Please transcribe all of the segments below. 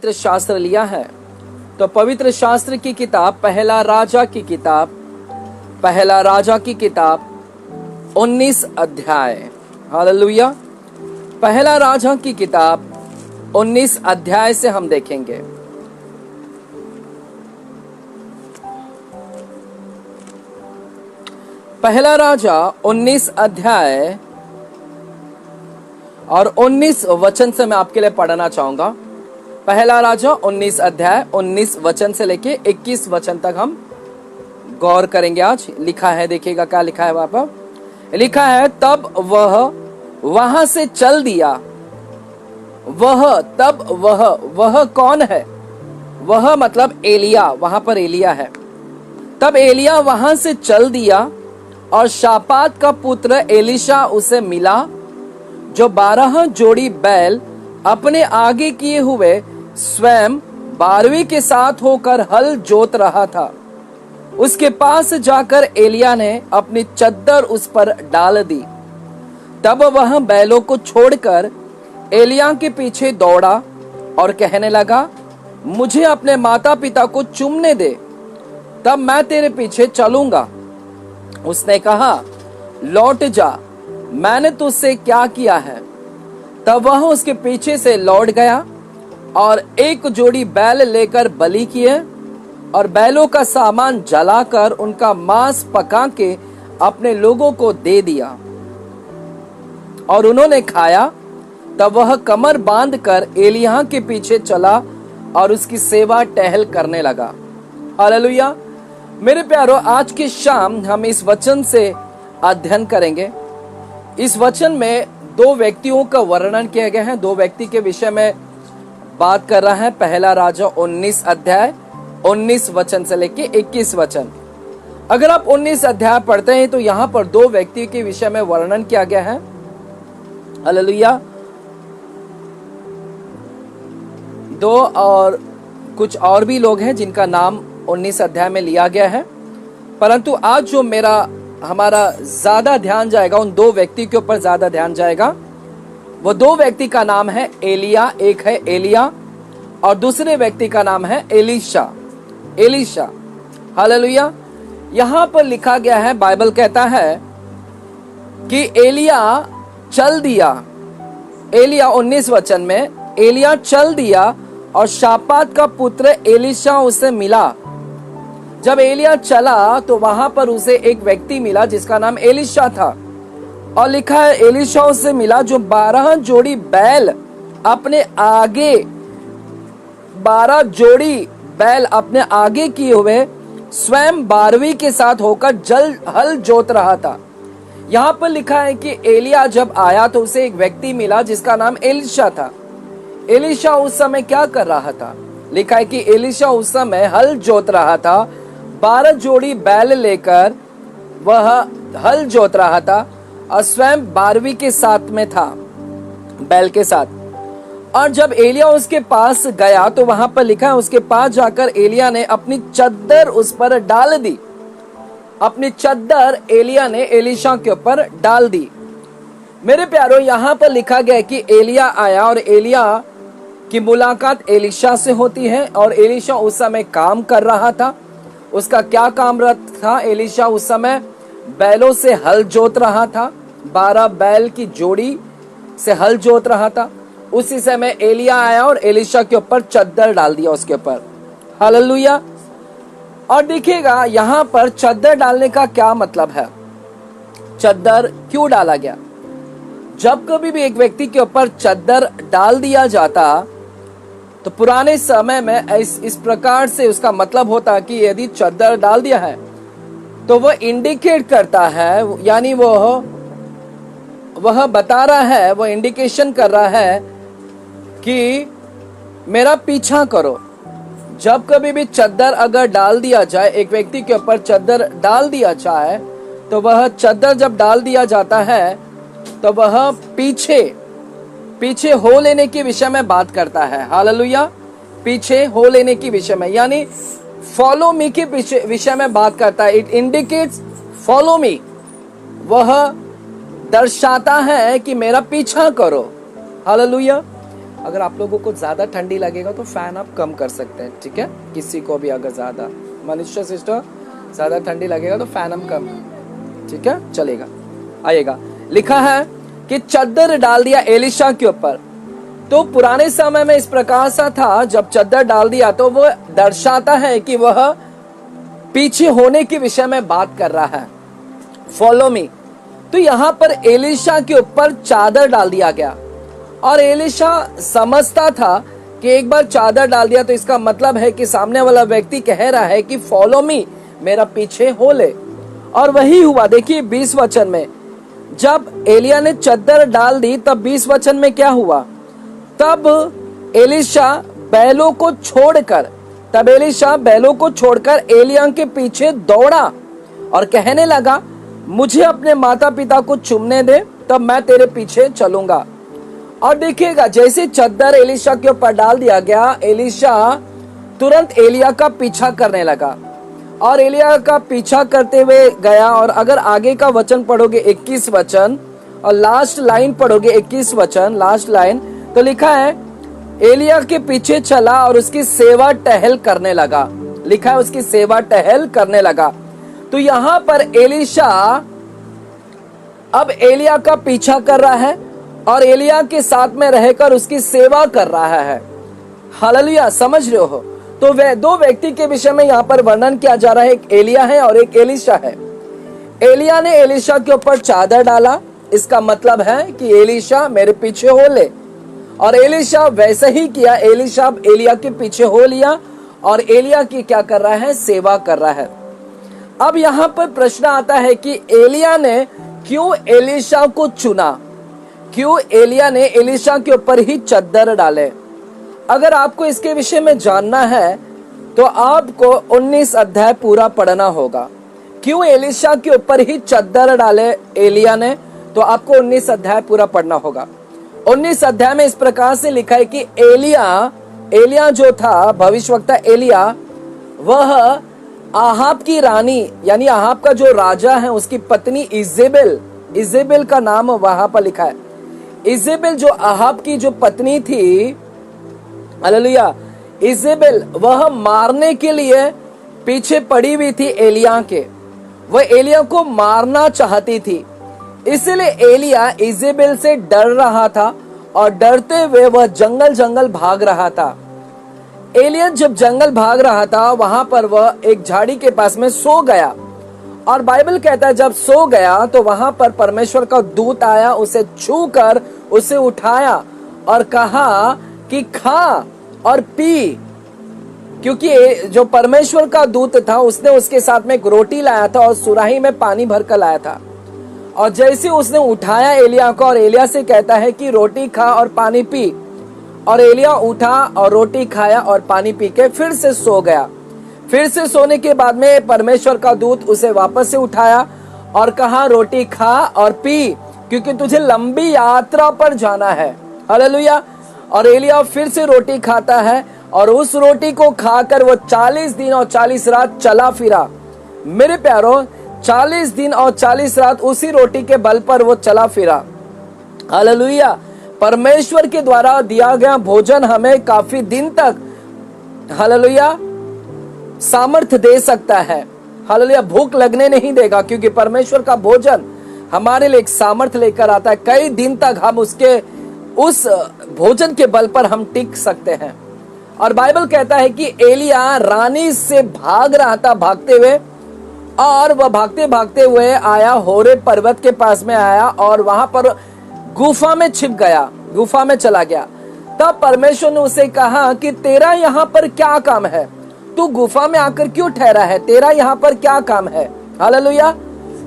पवित्र शास्त्र लिया है तो पवित्र शास्त्र की किताब पहला राजा की किताब 19 अध्याय। हालेलुया। पहला राजा की किताब 19 अध्याय से हम देखेंगे। पहला राजा 19 अध्याय और 19 वचन से मैं आपके लिए पढ़ना चाहूंगा। पहला राजा 19 अध्याय 19 वचन से लेके 21 वचन तक हम गौर करेंगे। आज लिखा है, देखिएगा क्या लिखा है वहां पर। लिखा है, तब वह वहां से चल दिया। वह कौन है? वह मतलब एलिया, वहां पर एलिया है। तब एलिया वहां से चल दिया और शापात का पुत्र एलीशा उसे मिला, जो 12 जोड़ी बैल अपने आगे किए हुए स्वयं 12वीं के साथ होकर हल जोत रहा था। उसके पास जाकर एलिया ने अपनी चद्दर उस पर डाल दी। तब वह बैलों को छोड़कर एलिया के पीछे दौड़ा और कहने लगा, मुझे अपने माता पिता को चूमने दे, तब मैं तेरे पीछे चलूंगा। उसने कहा, लौट जा, मैंने तुझसे क्या किया है? तब वह उसके पीछे से लौट गया और एक जोड़ी बैल लेकर बलि किए और बैलों का सामान जलाकर उनका मांस पका के अपने लोगों को दे दिया और उन्होंने खाया। तब वह कमर बांधकर एलिय्याह के पीछे चला और उसकी सेवा टहल करने लगा। हालेलुया। मेरे प्यारो, आज की शाम हम इस वचन से अध्ययन करेंगे। इस वचन में 2 व्यक्तियों का वर्णन किया गया है। 2 व्यक्ति के विषय में बात कर रहा है। पहला राजा 19 अध्याय 19 वचन से लेके 21 वचन। अगर आप 19 अध्याय पढ़ते हैं तो यहाँ पर 2 व्यक्ति के विषय में वर्णन किया गया है। हालेलुया। 2 और कुछ और भी लोग हैं जिनका नाम 19 अध्याय में लिया गया है, परंतु आज जो हमारा ज्यादा ध्यान जाएगा, उन 2 व्यक्ति के ऊपर ज्यादा ध्यान जाएगा। वो 2 व्यक्ति का नाम है एलिया, एक है एलिया और दूसरे व्यक्ति का नाम है एलीशा। हालेलुया। यहां पर लिखा गया है, बाइबल कहता है कि एलिया चल दिया। एलिया 19 वचन में एलिया चल दिया और शापात का पुत्र एलीशा उसे मिला। जब एलिया चला तो वहां पर उसे एक व्यक्ति मिला जिसका नाम एलीशा था, और लिखा है एलीशा उसे मिला जो 12 जोड़ी बैल अपने आगे 12 जोड़ी बैल अपने आगे किए हुए स्वयं 12वीं के साथ होकर हल जोत रहा था। यहाँ पर लिखा है कि एलिया जब आया तो उसे एक व्यक्ति मिला जिसका नाम एलीशा था। एलीशा उस समय क्या कर रहा था? लिखा है कि एलीशा उस समय हल जोत रहा था। 12 जोड़ी बैल लेकर वह हल जोत रहा था और स्वयं 12वीं के साथ में था, बैल के साथ। और जब एलिया उसके पास गया तो वहां पर लिखा है, उसके पास जाकर एलिया ने अपनी चद्दर उस पर डाल दी। अपनी चद्दर एलिया ने एलीशा के ऊपर डाल दी। मेरे प्यारो, यहाँ पर लिखा गया कि एलिया आया और एलिया की मुलाकात एलीशा से होती है और एलीशा उस समय काम कर रहा था। उसका क्या काम था? एलीशा उस समय बैलों से हल जोत रहा था। 12 बैल की जोड़ी से हल जोत रहा था। उसी समय एलिया आया और एलीशा के ऊपर चद्दर डाल दिया उसके ऊपर। हालेलुया। और देखिएगा यहाँ पर चद्दर डालने का क्या मतलब है, चद्दर क्यों डाला गया? जब कभी भी एक व्यक्ति के ऊपर चद्दर डाल दिया जाता तो पुराने समय में इस प्रकार से उसका मतलब होता कि यदि चद्दर डाल दिया है तो वह इंडिकेट करता है, यानी वह बता रहा है, वह इंडिकेशन कर रहा है कि मेरा पीछा करो। जब कभी भी चद्दर अगर डाल दिया जाए, एक व्यक्ति के ऊपर चद्दर डाल दिया जाए, तो वह चद्दर जब डाल दिया जाता है तो वह पीछे हो लेने के विषय में बात करता है। हालेलुया। पीछे हो लेने के विषय में, यानी फॉलो मी के विषय में बात करता है। It indicates follow me. वह दर्शाता है कि मेरा पीछा करो। हालेलुया। अगर आप लोगों को ज्यादा ठंडी लगेगा तो फैन आप कम कर सकते हैं, ठीक है। किसी को भी अगर ज्यादा, मनुष्य सिस्टर ज्यादा ठंडी लगेगा तो फैन हम कम, ठीक है, चलेगा। आइएगा, लिखा है कि चद्दर डाल दिया एलिशा के ऊपर। तो पुराने समय में इस प्रकार सा था, जब चद्दर डाल दिया तो वो दर्शाता है कि वह पीछे होने के विषय में बात कर रहा है, फॉलो मी। तो यहां पर एलिशा के ऊपर चादर डाल दिया गया और एलिशा समझता था कि एक बार चादर डाल दिया तो इसका मतलब है कि सामने वाला व्यक्ति कह रहा है कि फॉलो मी, मेरा पीछे हो ले। और वही हुआ। देखिए 20 वचन में, जब एलिया ने चद्दर डाल दी तब 20 वचन में क्या हुआ, तब एलिशा बैलों को छोड़कर एलिया के पीछे दौड़ा और कहने लगा, मुझे अपने माता पिता को चूमने दे, तब मैं तेरे पीछे चलूंगा। और देखिएगा, जैसे चद्दर एलिशा के ऊपर डाल दिया गया, एलिशा तुरंत एलिया का पीछा करने लगा और एलिया का पीछा करते हुए गया। और अगर आगे का वचन पढ़ोगे 21 वचन और लास्ट लाइन पढ़ोगे 21 वचन लास्ट लाइन, तो लिखा है एलिया के पीछे चला और उसकी सेवा टहल करने लगा। लिखा है उसकी सेवा टहल करने लगा। तो यहां पर एलिशा अब एलिया का पीछा कर रहा है और एलिया के साथ में रहकर उसकी सेवा कर रहा है। हालेलुया, समझ रहे हो। तो वे दो व्यक्ति के विषय में यहाँ पर वर्णन किया जा रहा है, एक एलिया है और एक एलिशा है। एलिया ने एलिशा के ऊपर चादर डाला, इसका मतलब है कि एलिशा मेरे पीछे हो ले, और एलिशा वैसे ही किया। एलिशा एलिया के पीछे हो लिया और एलिया की क्या कर रहा है, सेवा कर रहा है। अब यहाँ पर प्रश्न आता है कि एलिया ने क्यों एलिशा को चुना, क्यों एलिया ने एलिशा के ऊपर ही चद्दर डाले। अगर आपको इसके विषय में जानना है तो आपको 19 अध्याय पूरा पढ़ना होगा। क्यों एलिशा के ऊपर ही चद्दर डाले एलिया ने, तो आपको 19 अध्याय पूरा पढ़ना होगा। 19 अध्याय में इस प्रकार से लिखा है कि एलिया जो था, भविष्यवक्ता एलिया, वह आहाब की रानी, यानी आहाब का जो राजा है, उसकी पत्नी इजेबेल का नाम वहां पर लिखा है। इजेबेल जो आहाब की जो पत्नी थी, हालेलुया, इजेबेल वह मारने के लिए पीछे पड़ी हुई थी एलिया के। वह एलिया को मारना चाहती थी, इसलिए एलिया इजेबेल से डर रहा था और डरते हुए वह जंगल भाग रहा था। एलिया जब जंगल भाग रहा था, वहां पर वह एक झाड़ी के पास में सो गया। और बाइबल कहता है जब सो गया तो वहां पर परमेश्वर का दूत आया, उसे छूकर उसे उठाया और कहा कि खा और पी। क्योंकि जो परमेश्वर का दूत था उसने उसके साथ में एक रोटी लाया था और सुराही में पानी भरकर लाया था। और जैसे उसने उठाया एलिया को और एलिया से कहता है कि रोटी खा और पानी पी, और एलिया उठा और रोटी खाया और पानी पी के फिर से सो गया। फिर से सोने के बाद में परमेश्वर का दूत उसे वापस से उठाया और कहा रोटी खा और पी, क्योंकि तुझे लंबी यात्रा पर जाना है। हालेलुया। और एलिया फिर से रोटी खाता है और उस रोटी को खाकर वो 40 दिन और 40 रात चला फिरा। मेरे प्यारो, 40 दिन और 40 रात उसी रोटी के बल पर वो चला फिरा। हालेलुया। परमेश्वर के द्वारा दिया गया भोजन हमें काफी दिन तक, हालेलुया, सामर्थ्य दे सकता है। हालेलुया। भूख लगने नहीं देगा, क्योंकि परमेश्वर का भोजन हमारे लिए एक सामर्थ्य लेकर आता है। कई दिन तक हम उस भोजन के बल पर हम टिक सकते हैं। और बाइबल कहता है कि एलिया रानी से भाग रहा था भागते हुए, और वह भागते भागते हुए आया, होरेब पर्वत के पास में आया और वहां पर गुफा में छिप गया, गुफा में चला गया। तब परमेश्वर ने उसे कहा कि तेरा यहाँ पर क्या काम है, तू गुफा में आकर क्यों ठहरा है, तेरा यहाँ पर क्या काम है। हालेलुया।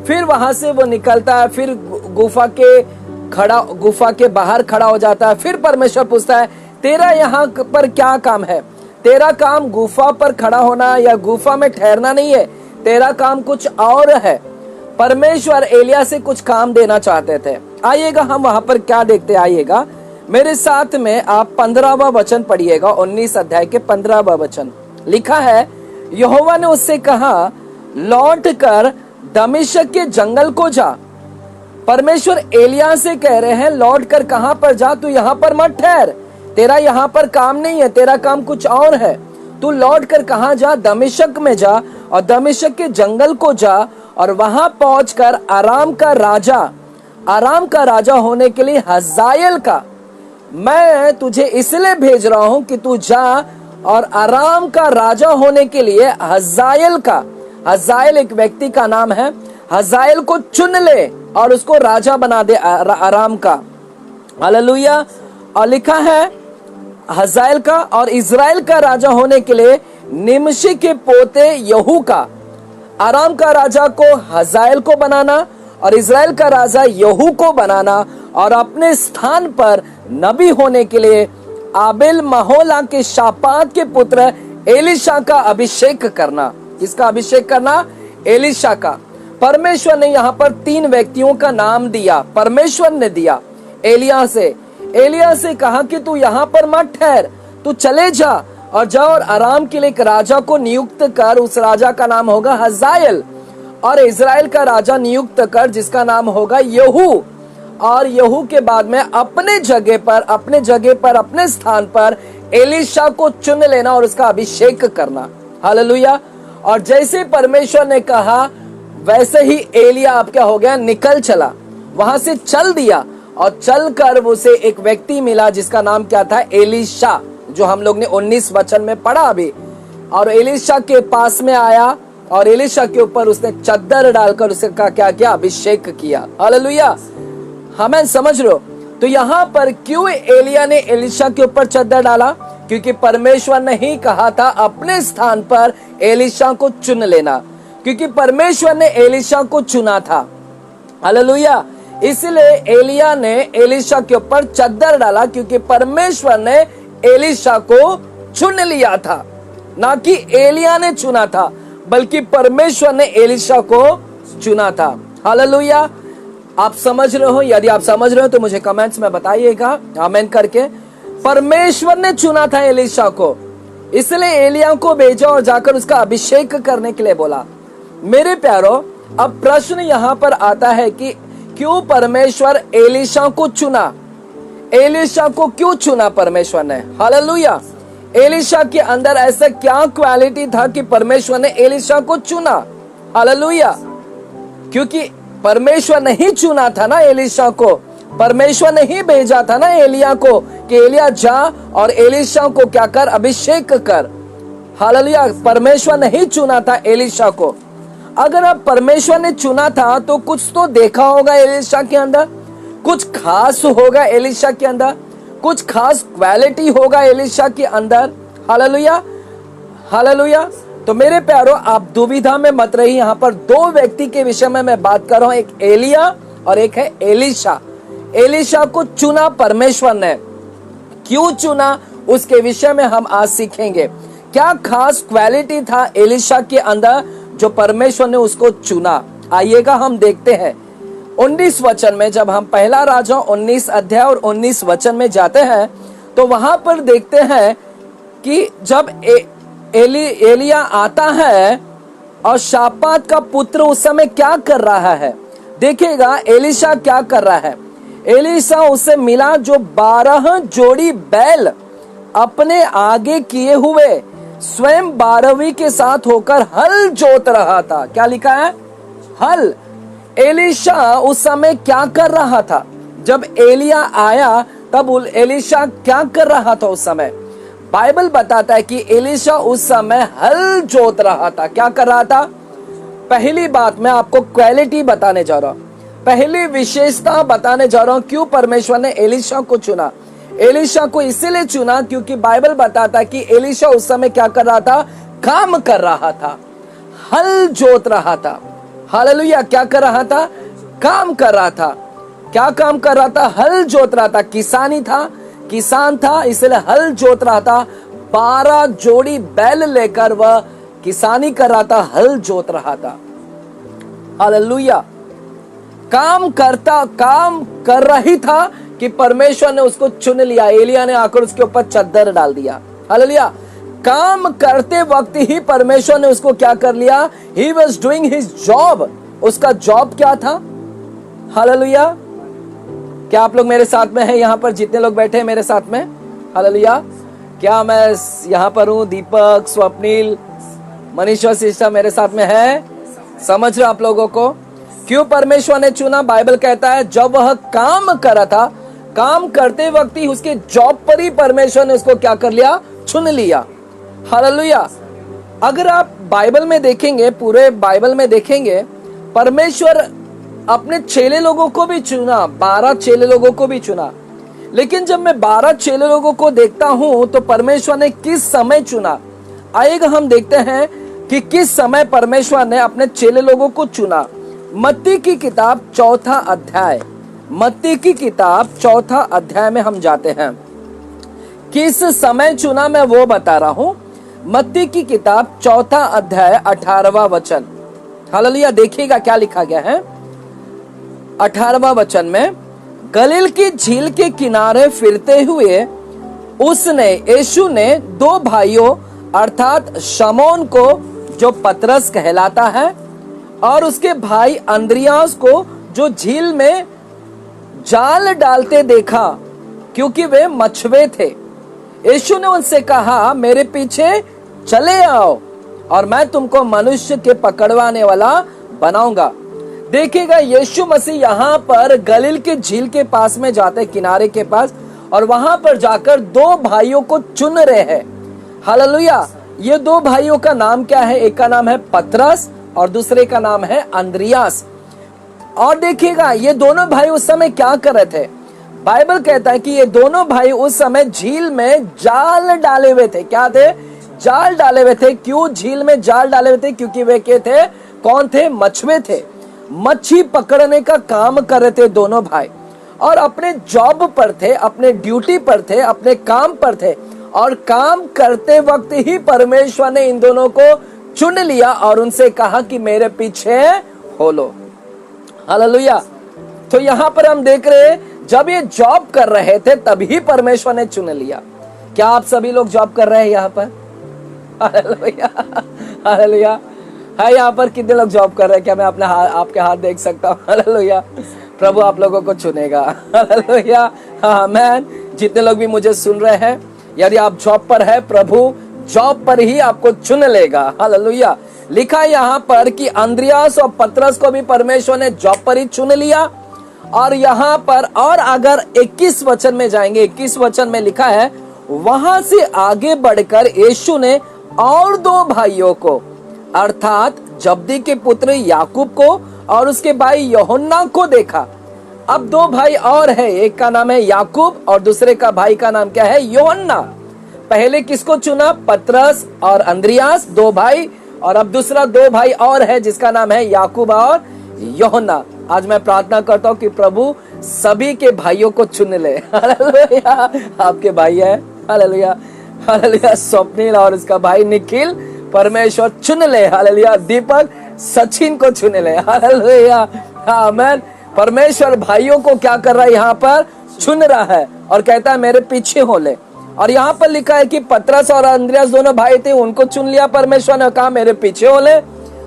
फिर वहां से वो निकलता है, फिर गुफा के बाहर खड़ा हो जाता है। फिर परमेश्वर पूछता है तेरा यहाँ पर क्या काम है। तेरा काम गुफा पर खड़ा होना या गुफा में ठहरना नहीं है, तेरा काम कुछ और है। परमेश्वर एलिया से कुछ काम देना चाहते थे। आइएगा हम वहां पर क्या देखते, आइएगा मेरे साथ में आप 15वां वचन पढ़िएगा। 19 अध्याय के 15वां वचन लिखा है, यहोवा ने उससे कहा लौट कर दमिश्क के जंगल को जा। परमेश्वर एलिया से कह रहे हैं लौट कर कहां पर जा, तू यहां पर मत ठहर, तेरा यहाँ पर काम नहीं है, तेरा काम कुछ और है। तू लौट कर कहाँ जा, दमिश्क में जा, और दमिश्क के जंगल को जा, और वहां पहुंचकर आराम का राजा होने के लिए हजाएल का, मैं तुझे इसलिए भेज रहा हूं कि तू जा और आराम का राजा होने के लिए हजाएल एक व्यक्ति का नाम है, हजाएल को चुन ले और उसको राजा बना दे आराम का। हालेलुया। और लिखा है हजाएल का और इजराइल का राजा होने के लिए निमशी के पोते यहू का, आराम का राजा को हजाएल को बनाना और इजराइल का राजा यहू को बनाना, और अपने स्थान पर नबी होने के लिए आबेल महोला के शापात के पुत्र एलीशा का अभिषेक करना। किसका अभिषेक करना? एलीशा का। परमेश्वर ने यहाँ पर 3 व्यक्तियों का नाम दिया। परमेश्वर ने दिया एलिया से कहा कि तू यहाँ पर मत ठहर, तू चले जा और जा और आराम के लिए एक राजा को नियुक्त कर, उस राजा का नाम होगा हजाएल, और इजराइल का राजा नियुक्त कर जिसका नाम होगा यहू, और यहू के बाद में अपने जगह पर अपने स्थान पर एलीशा को चुन लेना और उसका अभिषेक करना। हालेलुया। और जैसे परमेश्वर ने कहा वैसे ही एलिया अब क्या हो गया, निकल चला, वहां से चल दिया, और चलकर उसे एक व्यक्ति मिला जिसका नाम क्या था? एलीशा, जो हम लोग ने 19 वचन में पढ़ा अभी। और एलीशा के पास में आया और एलीशा के ऊपर उसने चद्दर डालकर उसका क्या किया? अभिषेक किया। हालेलुया। हमें समझ लो। तो यहाँ पर क्यों एलिया ने एलीशा के ऊपर चद्दर डाला? क्योंकि परमेश्वर ने ही कहा था अपने स्थान पर एलीशा को चुन लेना, क्योंकि परमेश्वर ने एलीशा को चुना था। हालेलुया। इसलिए एलिया ने एलीशा के ऊपर चद्दर डाला, क्योंकि परमेश्वर ने एलीशा को चुन लिया था, ना कि एलिया ने चुना था, बल्कि परमेश्वर ने एलीशा को चुना था। हालेलुया। आप समझ रहे हो? यदि आप समझ रहे हो तो मुझे कमेंट्स में बताइएगा आमीन करके। परमेश्वर ने चुना था एलीशा को, इसलिए एलिया को भेजा और जाकर उसका अभिषेक करने के लिए बोला। मेरे प्यारो, अब प्रश्न यहाँ पर आता है कि क्यों परमेश्वर एलीशा को चुना? एलीशा को क्यों चुना परमेश्वर ने? हालेलुया। एलीशा के अंदर ऐसा क्या क्वालिटी था कि परमेश्वर ने एलीशा को चुना? हालेलुया। क्योंकि परमेश्वर ने ही चुना था ना एलीशा को, परमेश्वर ने ही भेजा था ना एलिया को कि एलिया जा और एलीशा को क्या कर? अभिषेक कर। हालेलुया। परमेश्वर ने ही चुना था एलीशा को। अगर अब परमेश्वर ने चुना था तो कुछ तो देखा होगा एलीशा के अंदर, कुछ खास होगा एलीशा के अंदर, कुछ खास क्वालिटी होगा एलीशा के अंदर। हालेलुया। हालेलुया। तो मेरे प्यारो, आप दुविधा में मत रहिए। यहाँ पर 2 व्यक्ति के विषय में मैं बात कर रहा हूं, एक एलिया और एक है एलीशा। एलीशा को चुना परमेश्वर ने, क्यों चुना उसके विषय में हम आज सीखेंगे। क्या खास क्वालिटी था एलीशा के अंदर जो परमेश्वर ने उसको चुना? आइएगा हम देखते हैं 19 वचन में। जब हम पहला राजा 19 अध्याय और 19 वचन में जाते हैं तो वहां पर देखते हैं कि जब एलिया आता है और शापात का पुत्र उस समय क्या कर रहा है, देखिएगा एलीशा क्या कर रहा है। एलीशा उससे मिला जो 12 जोड़ी बैल अपने आगे किए हुए स्वयं 12वीं के साथ होकर हल जोत रहा था। क्या लिखा है? हल। एलीशा उस समय क्या कर रहा था? जब एलिया आया तब एलीशा क्या कर रहा था उस समय? बाइबल बताता है कि एलीशा उस समय हल जोत रहा था। क्या कर रहा था? पहली बात मैं आपको क्वालिटी बताने जा रहा हूं, पहली विशेषता बताने जा रहा हूं क्यों परमेश्वर ने एलीशा को चुना। एलीशा को इसीलिए चुना क्योंकि बाइबल बताता है कि एलीशा उस समय क्या कर रहा था? काम कर रहा था, हल जोत रहा था। हालेलुया। क्या कर रहा था? काम कर रहा था। क्या काम कर रहा था? हल जोत रहा था। किसान था इसलिए हल जोत रहा था। 12 जोड़ी बैल लेकर वह किसानी कर रहा था, हल जोत रहा था। हालेलुया। काम कर रही था कि परमेश्वर ने उसको चुन लिया। एलिया ने आकर उसके ऊपर चद्दर डाल दिया। हालेलुया। काम करते वक्त ही परमेश्वर ने उसको क्या कर लिया? He was doing his job। उसका जॉब क्या था? हालेलुया। क्या आप लोग मेरे साथ में हैं? यहाँ पर जितने लोग बैठे हैं मेरे साथ में, हालेलुया। क्या मैं यहाँ पर हूँ? दीपक, स्वप्निल, मनीषा सिस्टर मेरे साथ में है। समझ रहे आप लोगों को क्यों परमेश्वर ने चुना? बाइबल कहता है जब वह काम कर रहा था, काम करते वक्त ही उसके जॉब पर ही परमेश्वर ने उसको क्या कर लिया? चुन लिया। हालेलुया। अगर आप बाइबल में देखेंगे, पूरे बाइबल में देखेंगे, परमेश्वर अपने चेले लोगों को भी चुना, 12 चेले लोगों को भी चुना। लेकिन जब मैं 12 चेले लोगों को देखता हूं तो परमेश्वर ने किस समय चुना, आएगा हम देखते हैं कि किस समय परमेश्वर ने अपने चेले लोगों को चुना। मत्ती की किताब 4 अध्याय, मत्ती की किताब 4 अध्याय में हम जाते हैं। किस समय चुना मैं वो बता रहा हूं। मत्ती की किताब 4 अध्याय 18वां वचन। हालेलुया। देखिएगा क्या लिखा गया है 18वां वचन में। गलील की झील के किनारे फिरते हुए यीशु ने 2 भाइयों अर्थात शमौन को, जो पतरस कहलाता है, और उसके भाई अंद्रियास को, जो झील में जाल डालते देखा, क्योंकि वे मछुए थे। यीशु ने उनसे कहा, मेरे पीछे चले आओ और मैं तुमको मनुष्य के पकड़वाने वाला बनाऊंगा। देखिएगा यीशु मसीह यहाँ पर गलील के झील के पास में जाते, किनारे के पास, और वहां पर जाकर 2 भाइयों को चुन रहे हैं। हालेलुया। ये 2 भाइयों का नाम क्या है? एक का नाम है पतरस और दूसरे का नाम है अंद्रियास। और देखिएगा ये दोनों भाई उस समय क्या कर रहे थे? बाइबल कहता है कि ये दोनों भाई उस समय झील में जाल डाले हुए थे। क्या थे? जाल डाले हुए थे। क्यों झील में जाल डाले हुए थे? क्योंकि वे क्या थे? कौन थे? मछुए थे। मच्छी पकड़ने का काम कर रहे थे दोनों भाई, और अपने जॉब पर थे, अपने ड्यूटी पर थे, अपने काम पर थे, और काम करते वक्त ही परमेश्वर ने इन दोनों को चुन लिया और उनसे कहा कि मेरे पीछे हो लो। हालेलुया। तो यहाँ पर हम देख रहे हैं जब ये जॉब कर रहे थे तभी परमेश्वर ने चुन लिया। क्या आप सभी लोग जॉब कर रहे हैं यहाँ पर? हालेलुया। हालेलुया। है यहाँ पर कितने लोग जॉब कर रहे हैं? क्या मैं अपने आपके हाथ देख सकता हूँ? हालेलुया। प्रभु आप लोगों को चुनेगा। हालेलुया। आमीन। जितने लोग भी मुझे सुन रहे हैं, यदि आप जॉब पर है, प्रभु जॉब पर ही आपको चुन लेगा। हालेलुया। लिखा है यहाँ पर कि अंद्रियास और पतरस को भी परमेश्वर ने जॉब पर ही चुन लिया। और यहाँ पर और अगर 21 वचन में जाएंगे, 21 वचन में लिखा है, वहां से आगे बढ़कर यीशु ने और 2 भाइयों को अर्थात जब्दी के पुत्र याकूब को और उसके भाई यूहन्ना को देखा। अब 2 भाई और है, एक का नाम है याकूब और दूसरे का भाई का नाम क्या है? यूहन्ना। पहले किसको चुना? पतरस और अंद्रियास, 2 भाई, और अब दूसरा 2 भाई और है जिसका नाम है याकूब और यूहन्ना। आज मैं प्रार्थना करता हूँ कि प्रभु सभी के भाइयों को चुन ले। हालेलुया। आपके भाई है। हालेलुया। हालेलुया। स्वप्निल और उसका भाई निखिल, परमेश्वर चुन ले। हालेलुया। दीपक, सचिन को चुन ले। हालेलुया। आमीन। परमेश्वर भाइयों को क्या कर रहा है? यहाँ पर चुन रहा है और कहता है मेरे पीछे हो ले। और यहाँ पर लिखा है कि पतरस और अंद्रियास दोनों भाई थे, उनको चुन लिया परमेश्वर ने, कहा मेरे पीछे हो ले।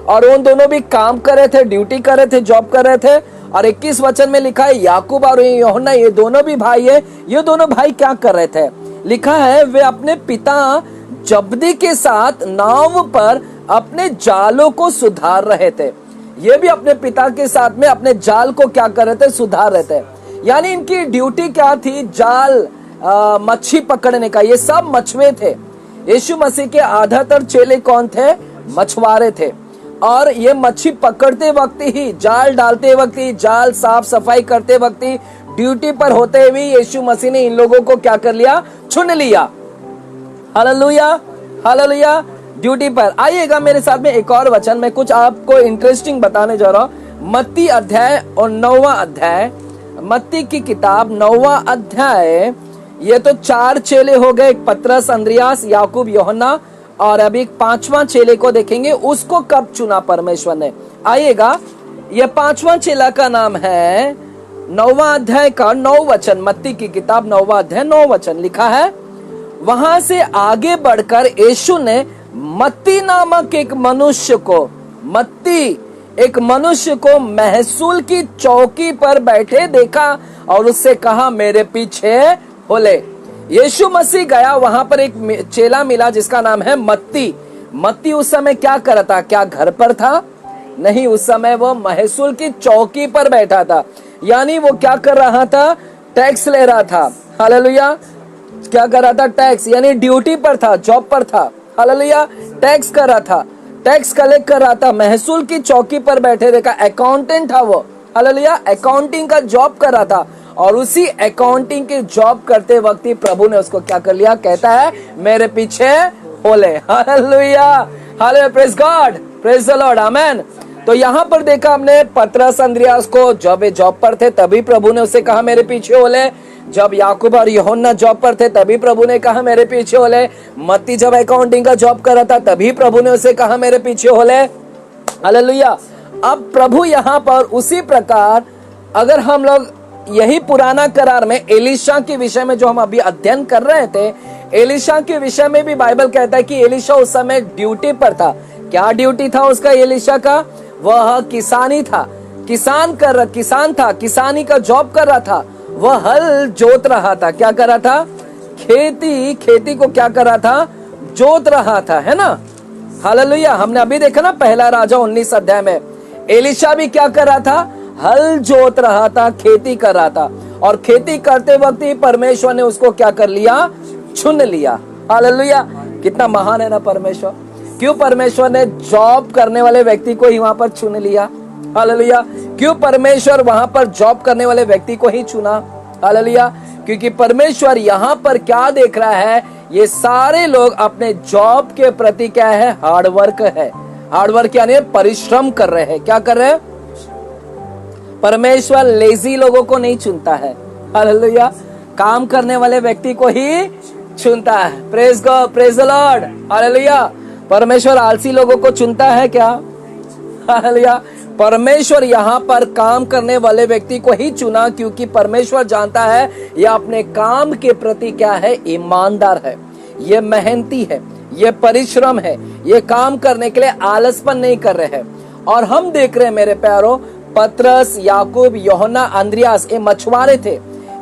और उन दोनों भी काम कर रहे थे, ड्यूटी कर रहे थे, जॉब कर रहे थे। और 21 वचन में लिखा है याकूब और यूहन्ना, ये दोनों भी भाई है। ये दोनों भाई क्या कर रहे थे? लिखा है वे अपने पिता जब्दी के साथ नाव पर अपने जालों को सुधार रहे थे। ये भी अपने पिता के साथ में अपने जाल को क्या कर रहे थे? सुधार रहे थे। यानी इनकी ड्यूटी क्या थी? जाल, मच्छी पकड़ने का। ये सब मछुए थे। यीशु मसीह के आधातर चेले कौन थे? मछुआरे थे। और ये मच्छी पकड़ते वक्त ही, जाल डालते वक्त ही, जाल साफ सफाई करते वक्त ही, ड्यूटी पर होते हुए यीशु मसीह ने इन लोगों को क्या कर लिया? चुन लिया। हालेलुया। हालेलुया। ड्यूटी पर। आइएगा मेरे साथ में एक और वचन में कुछ आपको इंटरेस्टिंग बताने जा रहा हूं। मत्ती अध्याय और 9वां अध्याय, मत्ती की किताब 9वां अध्याय। ये तो 4 चेले हो गए, पतरस, अंद्रियास, याकूब, यूहन्ना, और अभी 5वां चेले को देखेंगे। उसको कब चुना परमेश्वर ने? आइएगा, ये 5वां चेला का नाम है 9वां अध्याय का 9 वचन। मत्ती की किताब 9वां अध्याय 9 वचन लिखा है, वहां से आगे बढ़कर यीशु ने मत्ती नामक एक मनुष्य को महसूल की चौकी पर बैठे देखा और उससे कहा मेरे पीछे हो ले। यीशु मसीह गया, वहां पर एक चेला मिला जिसका नाम है मत्ती। मत्ती उस समय क्या कर रहा था? क्या घर पर था? नहीं, उस समय वो महसूल की चौकी पर बैठा था। यानी वो क्या कर रहा था? टैक्स ले रहा था। हालेलुया। क्या कर रहा था? टैक्स, यानी ड्यूटी पर था, जॉब पर था। हालेलुया। टैक्स कर रहा था, टैक्स कलेक्ट कर रहा था, महसूल की चौकी पर बैठे देखा, अकाउंटेंट था वो। हालेलुया। अकाउंटिंग का जॉब कर रहा था और उसी अकाउंटिंग की जॉब करते वक्त ही प्रभु ने उसको क्या कर लिया? कहता है मेरे पीछे हो ले। Hallelujah. Hallelujah. Praise God, praise the Lord, amen. तो यहाँ पर देखा हमने पतरस अंद्रियास को, जब वे जॉब पर थे तभी प्रभु ने उसे कहा मेरे पीछे हो ले। जब याकूब और यूहन्ना जॉब पर थे तभी प्रभु ने कहा मेरे पीछे हो ले। मत्ती जब अकाउंटिंग का जॉब कर रहा था तभी प्रभु ने उसे कहा मेरे पीछे हो ले। हालेलुया। अब प्रभु यहाँ पर उसी प्रकार, अगर हम लोग यही पुराना करार में एलीशा के विषय में जो हम अभी अध्ययन कर रहे थे, एलीशा के विषय में भी बाइबल कहता है कि एलीशा उस समय ड्यूटी पर था। क्या ड्यूटी था उसका? एलीशा का वह किसानी था, किसान था, किसानी का जॉब कर रहा था। वह हल जोत रहा था। क्या कर रहा था? खेती को क्या कर रहा था? जोत रहा था, है ना। हालेलुया। हमने अभी देखा ना पहला राजा 19 अध्याय में, एलीशा भी क्या कर रहा था? हल जोत रहा था, खेती कर रहा था। और खेती करते वक्त ही परमेश्वर ने उसको क्या कर लिया? चुन लिया। हालेलुया। कितना महान है ना परमेश्वर। क्यों परमेश्वर ने जॉब करने वाले व्यक्ति को ही वहां पर चुन लिया? हालेलुया। क्यों परमेश्वर वहां पर जॉब करने वाले व्यक्ति को ही चुना? हालेलुया। क्योंकि परमेश्वर यहाँ पर क्या देख रहा है? ये सारे लोग अपने जॉब के प्रति क्या है? हार्डवर्क है। हार्डवर्क यानी परिश्रम कर रहे हैं। क्या कर रहे हैं? परमेश्वर लेजी लोगों को नहीं चुनता है। हालेलुया। काम करने वाले व्यक्ति को ही चुनता है। Praise God, praise the Lord. Hallelujah. परमेश्वर आलसी लोगों को चुनता है क्या? हालेलुया। परमेश्वर यहाँ पर काम करने वाले व्यक्ति को ही चुना, क्योंकि परमेश्वर जानता है यह अपने काम के प्रति क्या है? ईमानदार है, ये मेहनती है, ये परिश्रम है, ये काम करने के लिए आलसपन नहीं कर रहे हैं। और हम देख रहे हैं मेरे प्यारों, पतरस, याकूब, यूहन्ना, अंद्रियास, ये मछुआरे थे।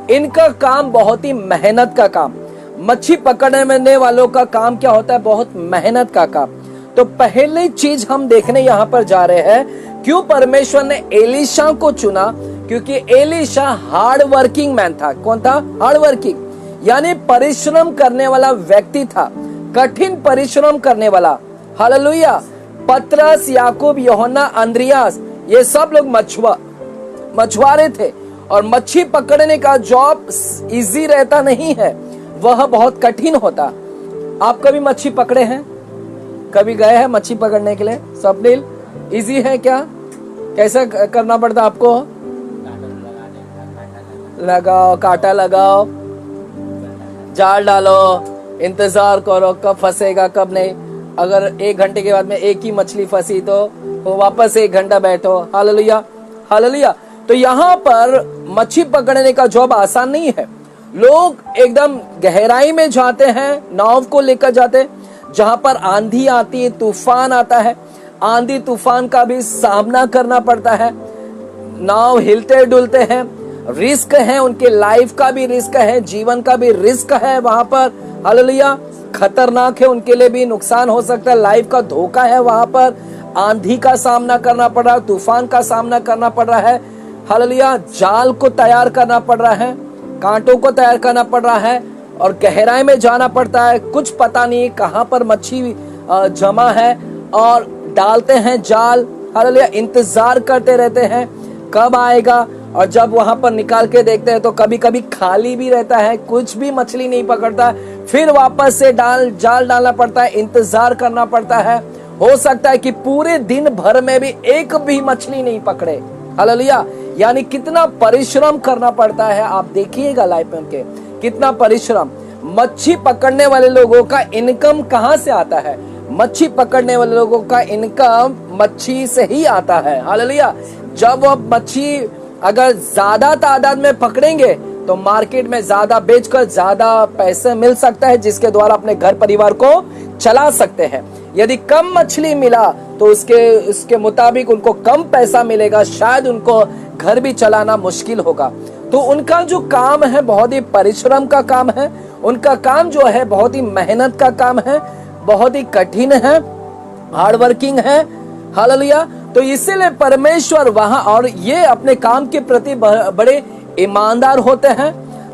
इनका काम बहुत ही मेहनत का काम। मच्छी पकड़ने वालों का काम क्या होता है? बहुत मेहनत का काम। तो पहली चीज हम देखने यहाँ पर जा रहे हैं, क्यों परमेश्वर ने एलीशा को चुना? क्योंकि एलीशा हार्ड वर्किंग मैन था। कौन था? हार्ड वर्किंग, यानी परिश्रम करने वाला व्यक्ति था, कठिन परिश्रम करने वाला। हालेलुया। पतरस, याकूब, यूहन्ना, अंद्रियास, ये सब लोग मछुआरे थे। और मच्छी पकड़ने का जॉब इजी रहता नहीं है, वह बहुत कठिन होता। आप कभी मच्छी पकड़े हैं? कभी गए हैं मच्छी पकड़ने के लिए? स्वप्निल, इजी है क्या? कैसा करना पड़ता आपको? लगाओ, कांटा लगाओ, जाल डालो, इंतजार करो कब फंसेगा कब नहीं। अगर 1 घंटे के बाद में एक ही मछली फंसी तो वापस 1 घंटा बैठो। हालेलुया। हालेलुया। तो यहाँ पर मच्छी पकड़ने का जॉब आसान नहीं है। लोग एकदम गहराई में जाते हैं, नाव को लेकर जाते हैं, जहां पर आंधी आती है, तूफान आता है, आंधी तूफान का भी सामना करना पड़ता है। नाव हिलते डुलते हैं, रिस्क है, उनके लाइफ का भी रिस्क है, जीवन का भी रिस्क है वहां पर। हालेलुया। खतरनाक है, उनके लिए भी नुकसान हो सकता है, लाइफ का धोखा है वहां पर। आंधी का सामना करना पड़ रहा है, तूफान का सामना करना पड़ रहा है। हालेलुया। जाल को तैयार करना पड़ रहा है, कांटों को तैयार करना पड़ रहा है, और गहराई में जाना पड़ता है। कुछ पता नहीं कहां पर मच्छी जमा है, और डालते हैं जाल। हालेलुया। इंतजार करते रहते हैं कब आएगा, और जब वहां पर निकाल के देखते हैं तो कभी कभी खाली भी रहता है, कुछ भी मछली नहीं पकड़ता है। फिर वापस से जाल डालना पड़ता है, इंतजार करना पड़ता है। हो सकता है कि पूरे दिन भर में भी एक भी मछली नहीं पकड़े। हालेलुया। यानी कितना परिश्रम करना पड़ता है, आप देखिएगा लाइफ में उनके कितना परिश्रम। मच्छी पकड़ने वाले लोगों का इनकम कहां से आता है? मच्छी पकड़ने वाले लोगों का इनकम मच्छी से ही आता है। हालेलुया। जब वो मच्छी अगर ज्यादा तादाद में पकड़ेंगे तो मार्केट में ज्यादा बेचकर ज्यादा पैसे मिल सकता है, जिसके द्वारा अपने घर परिवार को चला सकते हैं। यदि कम मछली मिला तो उसके मुताबिक उनको कम पैसा मिलेगा, शायद उनको घर भी चलाना मुश्किल होगा। तो उनका जो काम है बहुत ही परिश्रम का काम है। उनका काम जो है बहुत ही मेहनत का काम है, बहुत ही कठिन है, हार्ड वर्किंग है। हालेलुया। तो इसीलिए परमेश्वर वहां, और ये अपने काम के प्रति बड़े ईमानदार होते हैं।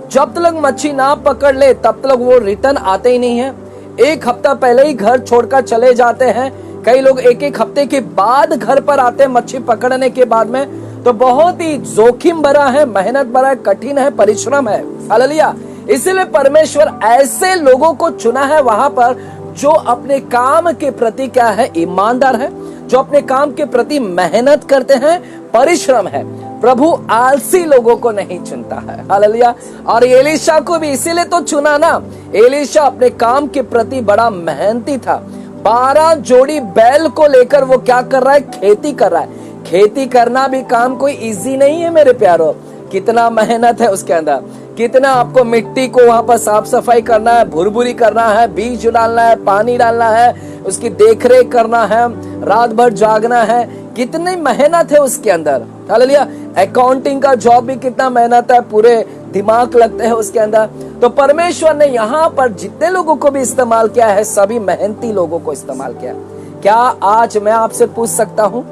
जब तक मच्छी ना पकड़ ले तब तक वो रिटर्न आते ही नहीं है। एक हफ्ता पहले ही घर छोड़कर चले जाते हैं। कई लोग एक एक हफ्ते के बाद घर पर आते हैं मच्छी पकड़ने के बाद में। तो बहुत ही जोखिम भरा है, मेहनत भरा है, कठिन है, परिश्रम है। हालेलुया। इसीलिए परमेश्वर ऐसे लोगों को चुना है वहां पर जो अपने काम के प्रति क्या है, ईमानदार है, जो अपने काम के प्रति मेहनत करते हैं, परिश्रम है। प्रभु आलसी लोगों को नहीं चुनता है। हालेलुया। और एलीशा को भी इसीलिए तो चुना ना। एलीशा अपने काम के प्रति बड़ा मेहनती था। 12 जोड़ी बैल को लेकर वो क्या कर रहा है, खेती कर रहा है। खेती करना भी काम कोई इजी नहीं है मेरे प्यारों। कितना मेहनत है उसके अंदर, कितना आपको मिट्टी को वहां पर साफ सफाई करना है, भुरभुरी करना है, बीज डालना है, पानी डालना है, उसकी देखरेख करना है, रात भर जागना है, कितनी मेहनत है उसके अंदर। हालेलुया। अकाउंटिंग का जॉब भी कितना मेहनत है, पूरे दिमाग लगते हैं उसके अंदर। तो परमेश्वर ने यहाँ पर जितने लोगों को भी इस्तेमाल किया है, सभी मेहनती लोगों को इस्तेमाल किया। क्या आज मैं आपसे पूछ सकता हूँ,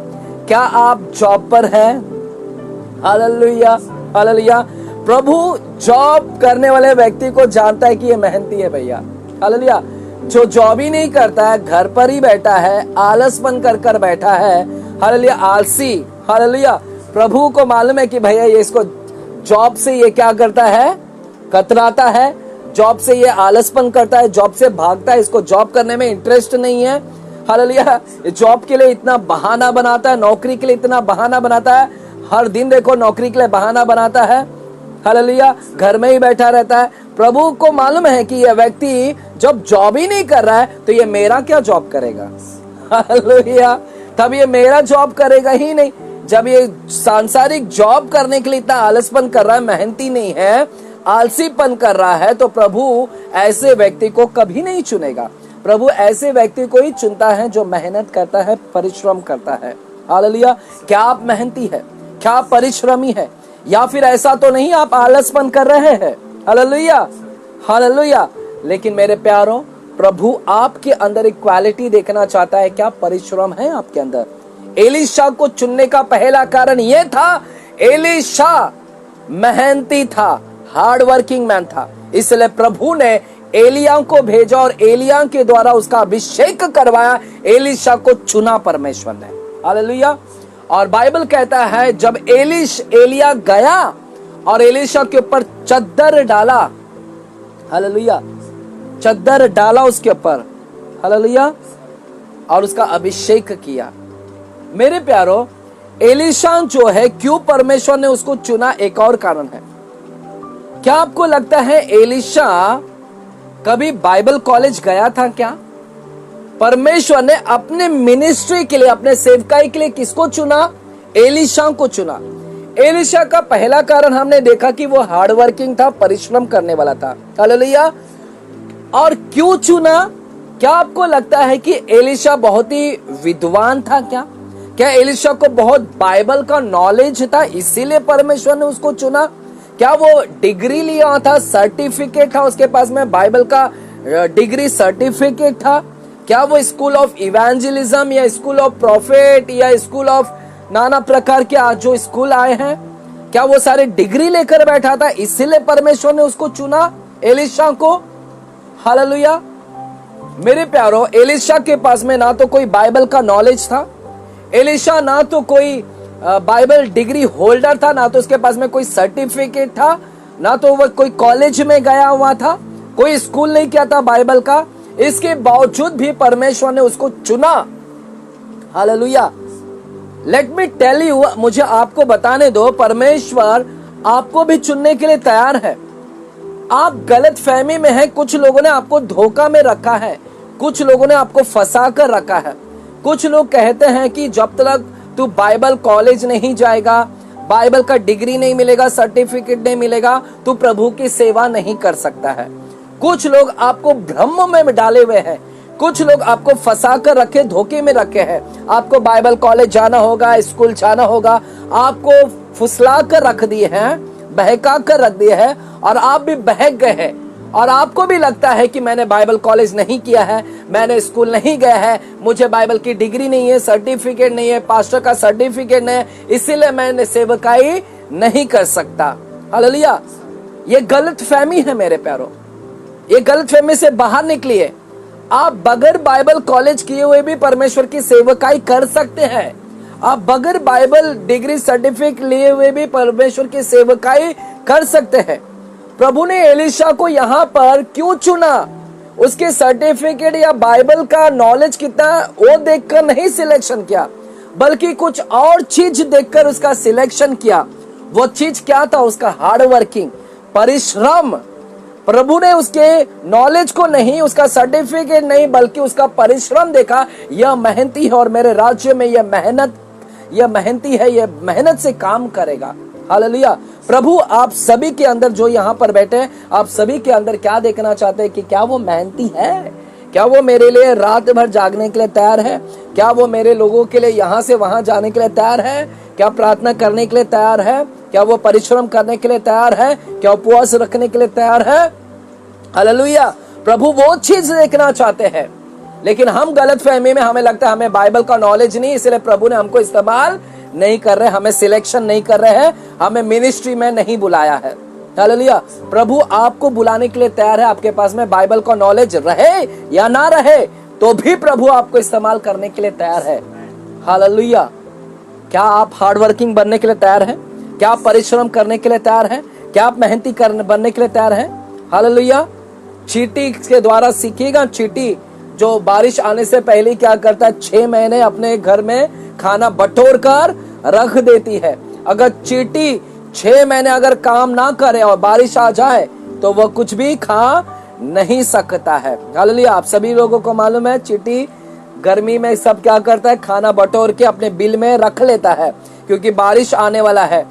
क्या आप जॉब पर हैं? Hallelujah, hallelujah. प्रभु जॉब करने वाले व्यक्ति को जानता है कि ये मेहनती है भैया। हालेलुया। जो जॉब ही नहीं करता है, घर पर ही बैठा है, आलसपन कर बैठा है, हालेलुया, आलसी, हालेलुया, प्रभु को मालूम है कि भैया ये इसको जॉब से ये क्या करता है, कतराता है, जॉब से ये आलसपन करता है, जॉब से भागता है, इसको जॉब करने में इंटरेस्ट नहीं है। हालेलुया। जॉब के लिए इतना बहाना बनाता है, नौकरी के लिए इतना बहाना बनाता है, हर दिन देखो नौकरी के लिए बहाना बनाता है। हालेलुया। घर में ही बैठा रहता है। प्रभु को मालूम है कि यह व्यक्ति जब जॉब ही नहीं कर रहा है तो ये मेरा क्या जॉब करेगा। हालेलुया। तब ये मेरा जॉब करेगा ही नहीं। जब ये सांसारिक जॉब करने के लिए इतना आलसपन कर रहा है, मेहनती नहीं है, आलसीपन कर रहा है, तो प्रभु ऐसे व्यक्ति को कभी नहीं चुनेगा। प्रभु ऐसे व्यक्ति को ही चुनता है जो मेहनत करता है, परिश्रम करता है। हालेलुया। क्या आप मेहनती है? क्या आप परिश्रमी है? या फिर ऐसा तो नहीं आप आलसपन कर रहे हैं? Hallelujah, hallelujah. लेकिन मेरे प्यारों, प्रभु आपके अंदर एक क्वालिटी देखना चाहता है। क्या परिश्रम है आपके अंदर? एलीशा को चुनने का पहला कारण यह था, एलीशा मेहनती था, हार्ड वर्किंग मैन था। इसलिए प्रभु ने एलिया को भेजा और एलिया के द्वारा उसका अभिषेक करवाया। एलीशा को चुना परमेश्वर ने। हालेलुया। और बाइबल कहता है जब एलिया गया और एलीशा के ऊपर चद्दर डाला, हालेलुया, चद्दर डाला उसके ऊपर, हालेलुया, और उसका अभिषेक किया। मेरे प्यारो, एलीशा जो है, क्यों परमेश्वर ने उसको चुना, एक और कारण है। क्या आपको लगता है एलीशा कभी बाइबल कॉलेज गया था क्या? परमेश्वर ने अपने मिनिस्ट्री के लिए, अपने सेवकाई के लिए किसको चुना? एलीशा को चुना। एलीशा का पहला कारण हमने देखा कि वो हार्ड वर्किंग था, परिश्रम करने वाला था। हालेलुया। और क्यों चुना? क्या आपको लगता है कि एलीशा बहुत ही विद्वान था क्या? क्या एलीशा को बहुत बाइबल का नॉलेज था, इसीलिए परमेश्वर ने उसको चुना? क्या वो डिग्री लिया था, सर्टिफिकेट था उसके पास में, बाइबल का डिग्री सर्टिफिकेट था? क्या वो स्कूल ऑफ इवेंजलिज्म या स्कूल ऑफ प्रॉफिट या स्कूल ऑफ नाना प्रकार के आज जो स्कूल आए हैं, क्या वो सारे डिग्री लेकर बैठा था, इसीलिए परमेश्वर ने उसको चुना, एलीशा को? हालेलुया। मेरे प्यारो, एलीशा के पास में ना तो कोई बाइबल का नॉलेज था, एलीशा ना तो कोई बाइबल डिग्री होल्डर था, ना तो उसके पास में कोई सर्टिफिकेट था, ना तो वह कोई कॉलेज में गया हुआ था, कोई स्कूल नहीं किया था बाइबल का। इसके बावजूद भी परमेश्वर ने उसको चुना। Hallelujah. Let me tell you, मुझे आपको बताने दो, परमेश्वर आपको भी चुनने के लिए तैयार है। आप गलत फहमी में हैं, कुछ लोगों ने आपको धोखा में रखा है, कुछ लोगों ने आपको फंसा कर रखा है। कुछ लोग कहते हैं कि जब तक तू बाइबल कॉलेज नहीं जाएगा, बाइबल का डिग्री नहीं मिलेगा, सर्टिफिकेट नहीं मिलेगा, तू प्रभु की सेवा नहीं कर सकता है। कुछ लोग आपको भ्रम में डाले हुए हैं, कुछ लोग आपको फंसा कर रखे, धोखे में रखे हैं। आपको बाइबल कॉलेज जाना होगा, स्कूल जाना होगा, आपको फुसला कर रख दिए हैं, बहका कर रख दिए हैं, और आप भी बहक गए हैं। और आपको भी लगता है कि मैंने बाइबल कॉलेज नहीं किया है, मैंने स्कूल नहीं गया है, मुझे बाइबल की डिग्री नहीं है, सर्टिफिकेट नहीं है, पास्टर का सर्टिफिकेट नहीं है, इसीलिए मैंने सेवकाई नहीं कर सकता। हालेलुया। ये गलत फहमी है मेरे प्यारों, ये गलत फहमी से बाहर निकलिए। आप बगैर बाइबल कॉलेज किए हुए भी परमेश्वर की सेवकाई कर सकते हैं। आप बगैर बाइबल डिग्री सर्टिफिकेट लिए हुए भी परमेश्वर की सेवकाई कर सकते हैं। प्रभु ने एलीशा को यहाँ पर क्यों चुना? उसके सर्टिफिकेट या बाइबल का नॉलेज कितना वो देखकर नहीं सिलेक्शन किया, बल्कि कुछ और चीज देखकर उसका सिलेक्शन किया। वो चीज क्या था? उसका हार्ड वर्किंग, परिश्रम। प्रभु ने उसके नॉलेज को नहीं, उसका सर्टिफिकेट नहीं, बल्कि उसका परिश्रम देखा। यह मेहनती है और मेरे राज्य में यह मेहनती है, यह मेहनत से काम करेगा। हालेलुया। प्रभु आप सभी के अंदर जो यहाँ पर बैठे हैं, आप सभी के अंदर क्या देखना चाहते हैं कि क्या वो मेहनती है? क्या वो मेरे लिए रात भर जागने के लिए तैयार है? क्या वो मेरे लोगों के लिए यहाँ से वहां जाने के लिए तैयार है? क्या प्रार्थना करने के लिए तैयार है? क्या वो परिश्रम करने के लिए तैयार है? क्या उपवास रखने के लिए तैयार है? हालेलुया। प्रभु वो चीज देखना चाहते हैं। लेकिन हम गलत फहमी में, हमें लगता है हमें बाइबल का नॉलेज नहीं, इसलिए प्रभु ने हमको इस्तेमाल नहीं कर रहे, हमें सिलेक्शन नहीं कर रहे हैं, हमें मिनिस्ट्री में नहीं बुलाया है। हालेलुया। प्रभु आपको बुलाने के लिए तैयार है। आपके पास में बाइबल का नॉलेज रहे या ना रहे, तो भी प्रभु आपको इस्तेमाल करने के लिए तैयार है। हालेलुया। क्या आप हार्ड वर्किंग बनने के लिए तैयार हैं? क्या आप परिश्रम करने के लिए तैयार हैं? क्या आप मेहनती बनने के लिए तैयार हैं? हालेलुया। चींटी के द्वारा सीखिएगा। चींटी जो बारिश आने से पहले क्या करता है? 6 महीने अपने घर में खाना बटोर कर रख देती है। अगर चींटी 6 महीने अगर काम ना करे और बारिश आ जाए तो वह कुछ भी खा नहीं सकता है। हालेलुया। आप सभी लोगों को मालूम है, चींटी गर्मी में सब क्या करता है? खाना बटोर के अपने बिल में रख लेता है, क्योंकि बारिश आने वाला है।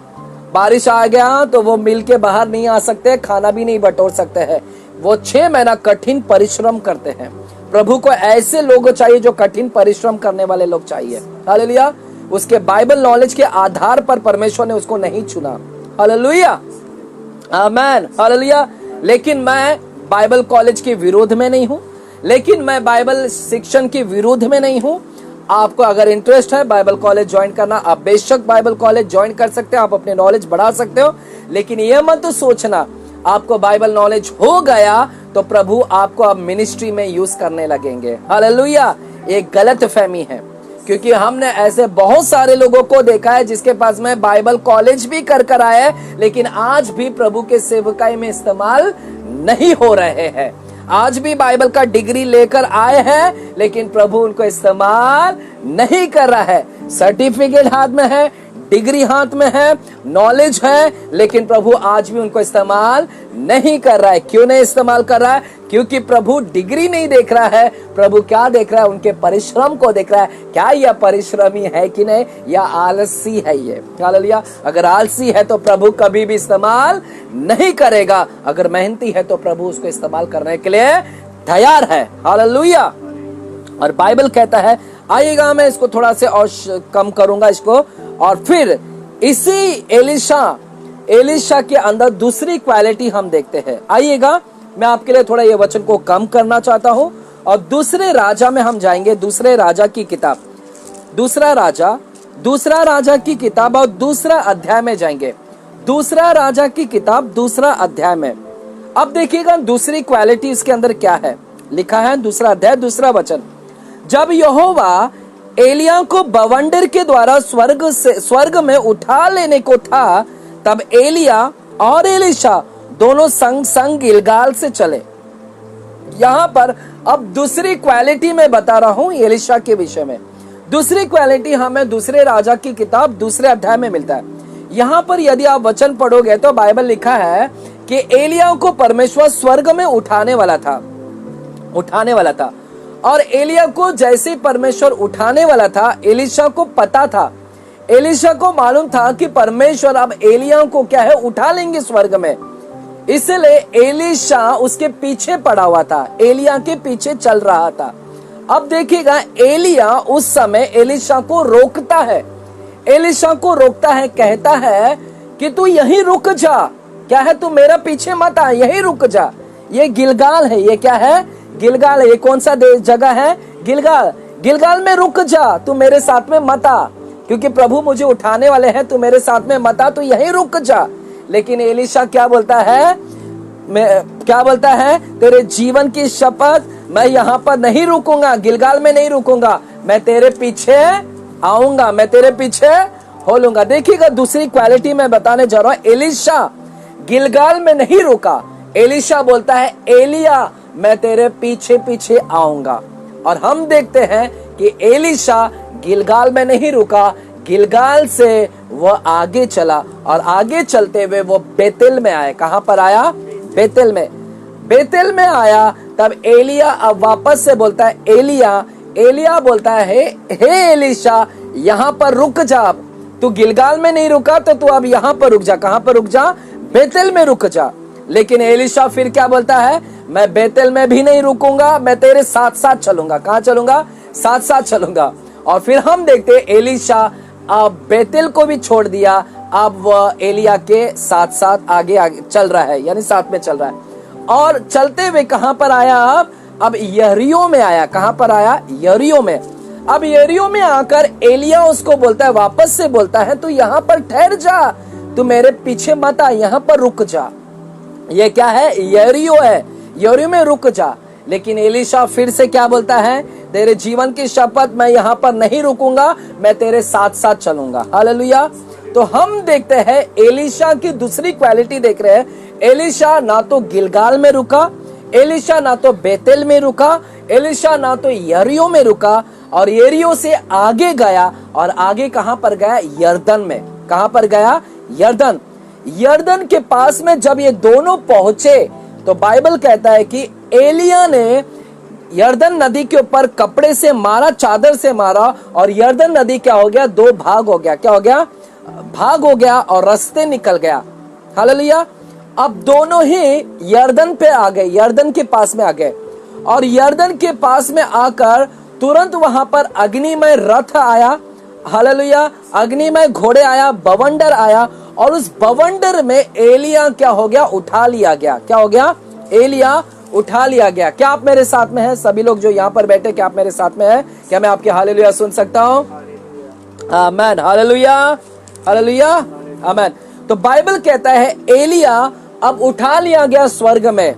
बारिश आ गया तो वो मिल के बाहर नहीं आ सकते, खाना भी नहीं बटोर सकते हैं। वो 6 महीना कठिन परिश्रम करते हैं। प्रभु को ऐसे लोग चाहिए जो कठिन परिश्रम करने वाले लोग चाहिए। हालेलुया। उसके बाइबल नॉलेज के आधार पर परमेश्वर ने उसको नहीं चुना। हालेलुया। आमेन। हालेलुया। लेकिन मैं बाइबल कॉलेज के विरोध में नहीं हूं, लेकिन मैं बाइबल शिक्षण के विरोध में नहीं हूं। आपको अगर इंटरेस्ट है बाइबल कॉलेज ज्वाइन करना, आप बेशक बाइबल कॉलेज ज्वाइन कर सकते हो, आप अपने नॉलेज बढ़ा सकते हो। लेकिन यह मत सोचना आपको बाइबल नॉलेज हो गया तो प्रभु आपको अब मिनिस्ट्री में यूज करने लगेंगे। हालेलुया। एक गलत फहमी है, क्योंकि हमने ऐसे बहुत सारे लोगों को देखा है जिसके पास में बाइबल कॉलेज भी कर आए, लेकिन आज भी प्रभु के सेवकाई में इस्तेमाल नहीं हो रहे हैं। आज भी बाइबल का डिग्री लेकर आए हैं, लेकिन प्रभु उनको इस्तेमाल नहीं कर रहा है। सर्टिफिकेट हाथ में है, डिग्री हाथ में है, नॉलेज है, लेकिन प्रभु आज भी उनको इस्तेमाल नहीं कर रहा है। क्यों नहीं इस्तेमाल कर रहा है? क्योंकि प्रभु डिग्री नहीं देख रहा है, प्रभु क्या देख रहा है? उनके परिश्रम को देख रहा है। क्या यह परिश्रमी है कि नहीं, या आलसी है ये? हालेलुया। अगर आलसी है तो प्रभु कभी भी इस्तेमाल नहीं करेगा, अगर मेहनती है तो प्रभु उसको इस्तेमाल करने के लिए तैयार है। हालेलुया। और बाइबल कहता है, आइएगा मैं इसको थोड़ा से और कम करूंगा इसको, और फिर इसी एलीशा के अंदर दूसरी क्वालिटी हम देखते हैं। आइएगा, मैं आपके लिए थोड़ा ये वचन को कम करना चाहता हूं और दूसरे राजा में हम जाएंगे। दूसरे राजा की किताब, दूसरा राजा की किताब और दूसरा अध्याय में जाएंगे। दूसरा राजा की किताब दूसरा अध्याय में। अब देखिएगा दूसरी क्वालिटी इसके अंदर क्या है। लिखा है दूसरा अध्याय दूसरा वचन, जब यहोवा एलिया को बवंडर के द्वारा स्वर्ग में उठा लेने को था, तब एलिया और एलीशा दोनों संग संग गिलगाल से चले। यहां पर अब दूसरी क्वालिटी में बता रहा हूं एलीशा के विषय में। दूसरी क्वालिटी हमें दूसरे राजा की किताब दूसरे अध्याय में मिलता है। यहां पर यदि आप वचन पढ़ोगे तो बाइबल लिखा है कि एलिया को परमेश्वर स्वर्ग में उठाने वाला था। और एलिया को जैसे परमेश्वर उठाने वाला था, एलीशा को पता था, एलीशा को मालूम था कि परमेश्वर अब एलिया को क्या है, उठा लेंगे स्वर्ग में। इसलिए एलीशा उसके पीछे पड़ा हुआ था, एलिया के पीछे चल रहा था। अब देखिएगा एलिया उस समय एलीशा को रोकता है, कहता है कि तू यहीं रुक जा। क्या है, तू मेरा पीछे मत आ, यहीं रुक जा। ये गिलगाल है। ये क्या है? गिलगाल है। ये कौन सा जगह है? गिलगाल। गिलगाल में रुक जा, तू मेरे साथ में मत आ, क्योंकि प्रभु मुझे उठाने वाले हैं, तू मेरे साथ में मत आ, तू यहीं रुक जा। लेकिन एलीशा क्या बोलता है? क्या बोलता है? तेरे जीवन की शपथ, मैं यहाँ पर नहीं रुकूंगा, गिलगाल में नहीं रुकूंगा, मैं तेरे पीछे आऊंगा, मैं तेरे पीछे हो लूंगा। देखिएगा, दूसरी क्वालिटी मैं बताने जा रहा हूं। एलीशा गिलगाल में नहीं रुका। एलीशा बोलता है, एलिया मैं तेरे पीछे पीछे आऊंगा। और हम देखते हैं कि एलीशा गिलगाल में नहीं रुका, गिलगाल से वह आगे चला और आगे चलते हुए वो बेतेल में आया। कहां पर आया? बेतेल में। बेतेल में आया तब एलिया अब वापस से बोलता है, एलिया बोलता है, हे एलीशा यहाँ पर रुक जा, तू गिलगाल में नहीं रुका तो तू अब यहाँ पर रुक जा। कहां पर रुक जा? बेतेल में रुक जा। लेकिन एलीशा फिर क्या बोलता है? मैं बेतेल में भी नहीं रुकूंगा, मैं तेरे साथ साथ चलूंगा। कहां चलूंगा? साथ साथ चलूंगा। और फिर हम देखते हैं एलीशा अब बेतेल को भी छोड़ दिया, अब वह एलिया के साथ साथ आगे आगे चल रहा है, यानी साथ में चल रहा है। और चलते हुए कहां पर आया? अब यरीहो में आया। कहां पर आया? यरीहो में। अब यरीहो में आकर एलिया उसको बोलता है, वापस से बोलता है, तू यहाँ पर ठहर जा, तू मेरे पीछे मत आ, यहाँ पर रुक जा। ये क्या है? यरीहो है। यरीहो में रुक जा। लेकिन एलीशा फिर से क्या बोलता है? तेरे जीवन की शपथ, मैं यहाँ पर नहीं रुकूंगा, मैं तेरे साथ साथ चलूंगा। हालेलुया। तो हम देखते हैं एलीशा की दूसरी क्वालिटी देख रहे हैं। एलीशा ना तो गिलगाल में रुका, एलीशा ना तो बेतेल में रुका, एलीशा ना तो यरीहो में रुका, और यरीहो से आगे गया। और आगे कहां पर गया? यरदन में। कहां पर गया? यरदन। यरदन के पास में जब ये दोनों पहुंचे तो बाइबल कहता है कि एलिया ने यरदन नदी के ऊपर कपड़े से मारा, चादर से मारा, और यरदन नदी क्या हो गया? दो भाग हो गया। क्या हो गया? भाग हो गया और रास्ते निकल गया। हालेलुया। अब दोनों ही यरदन पे आ गए, यरदन के पास में आ गए। और यरदन के पास में आकर तुरंत वहां पर अग्निमय रथ आया। हालेलुया। अग्निमय घोड़े आया, बवंडर आया, और उस बवंडर में एलिया क्या हो गया? उठा लिया गया। क्या हो गया? एलिया उठा लिया गया। क्या आप मेरे साथ में हैं? सभी लोग जो यहाँ पर बैठे, क्या आप मेरे साथ में हैं? क्या मैं आपके हालेलुया सुन सकता हूँ? आमेन। हालेलुया, हालेलुया, आमेन। तो बाइबल कहता है एलिया अब उठा लिया गया स्वर्ग में।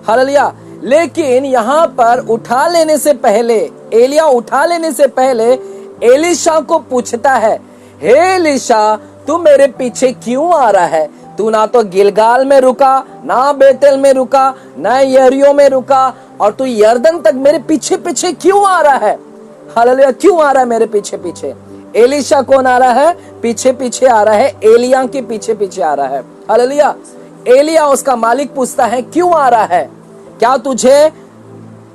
हालेलुया। लेकिन यहाँ पर उठा लेने से पहले, एलिया उठा लेने से पहले एलीशा को पूछता है, हे एलीशा, तू मेरे पीछे क्यों आ रहा है? तू ना तो गिलगाल में रुका, ना बेतेल में रुका, ना यरीहो में रुका, और तू यरदन तक मेरे पीछे पीछे क्यों आ रहा है? हालेलुया। क्यों आ रहा है मेरे पीछे पीछे? एलीशा कौन आ रहा है? पीछे पीछे आ रहा है, एलिया के पीछे पीछे आ रहा है। हालेलुया। एलिया उसका मालिक पूछता है, क्यों आ रहा है? क्या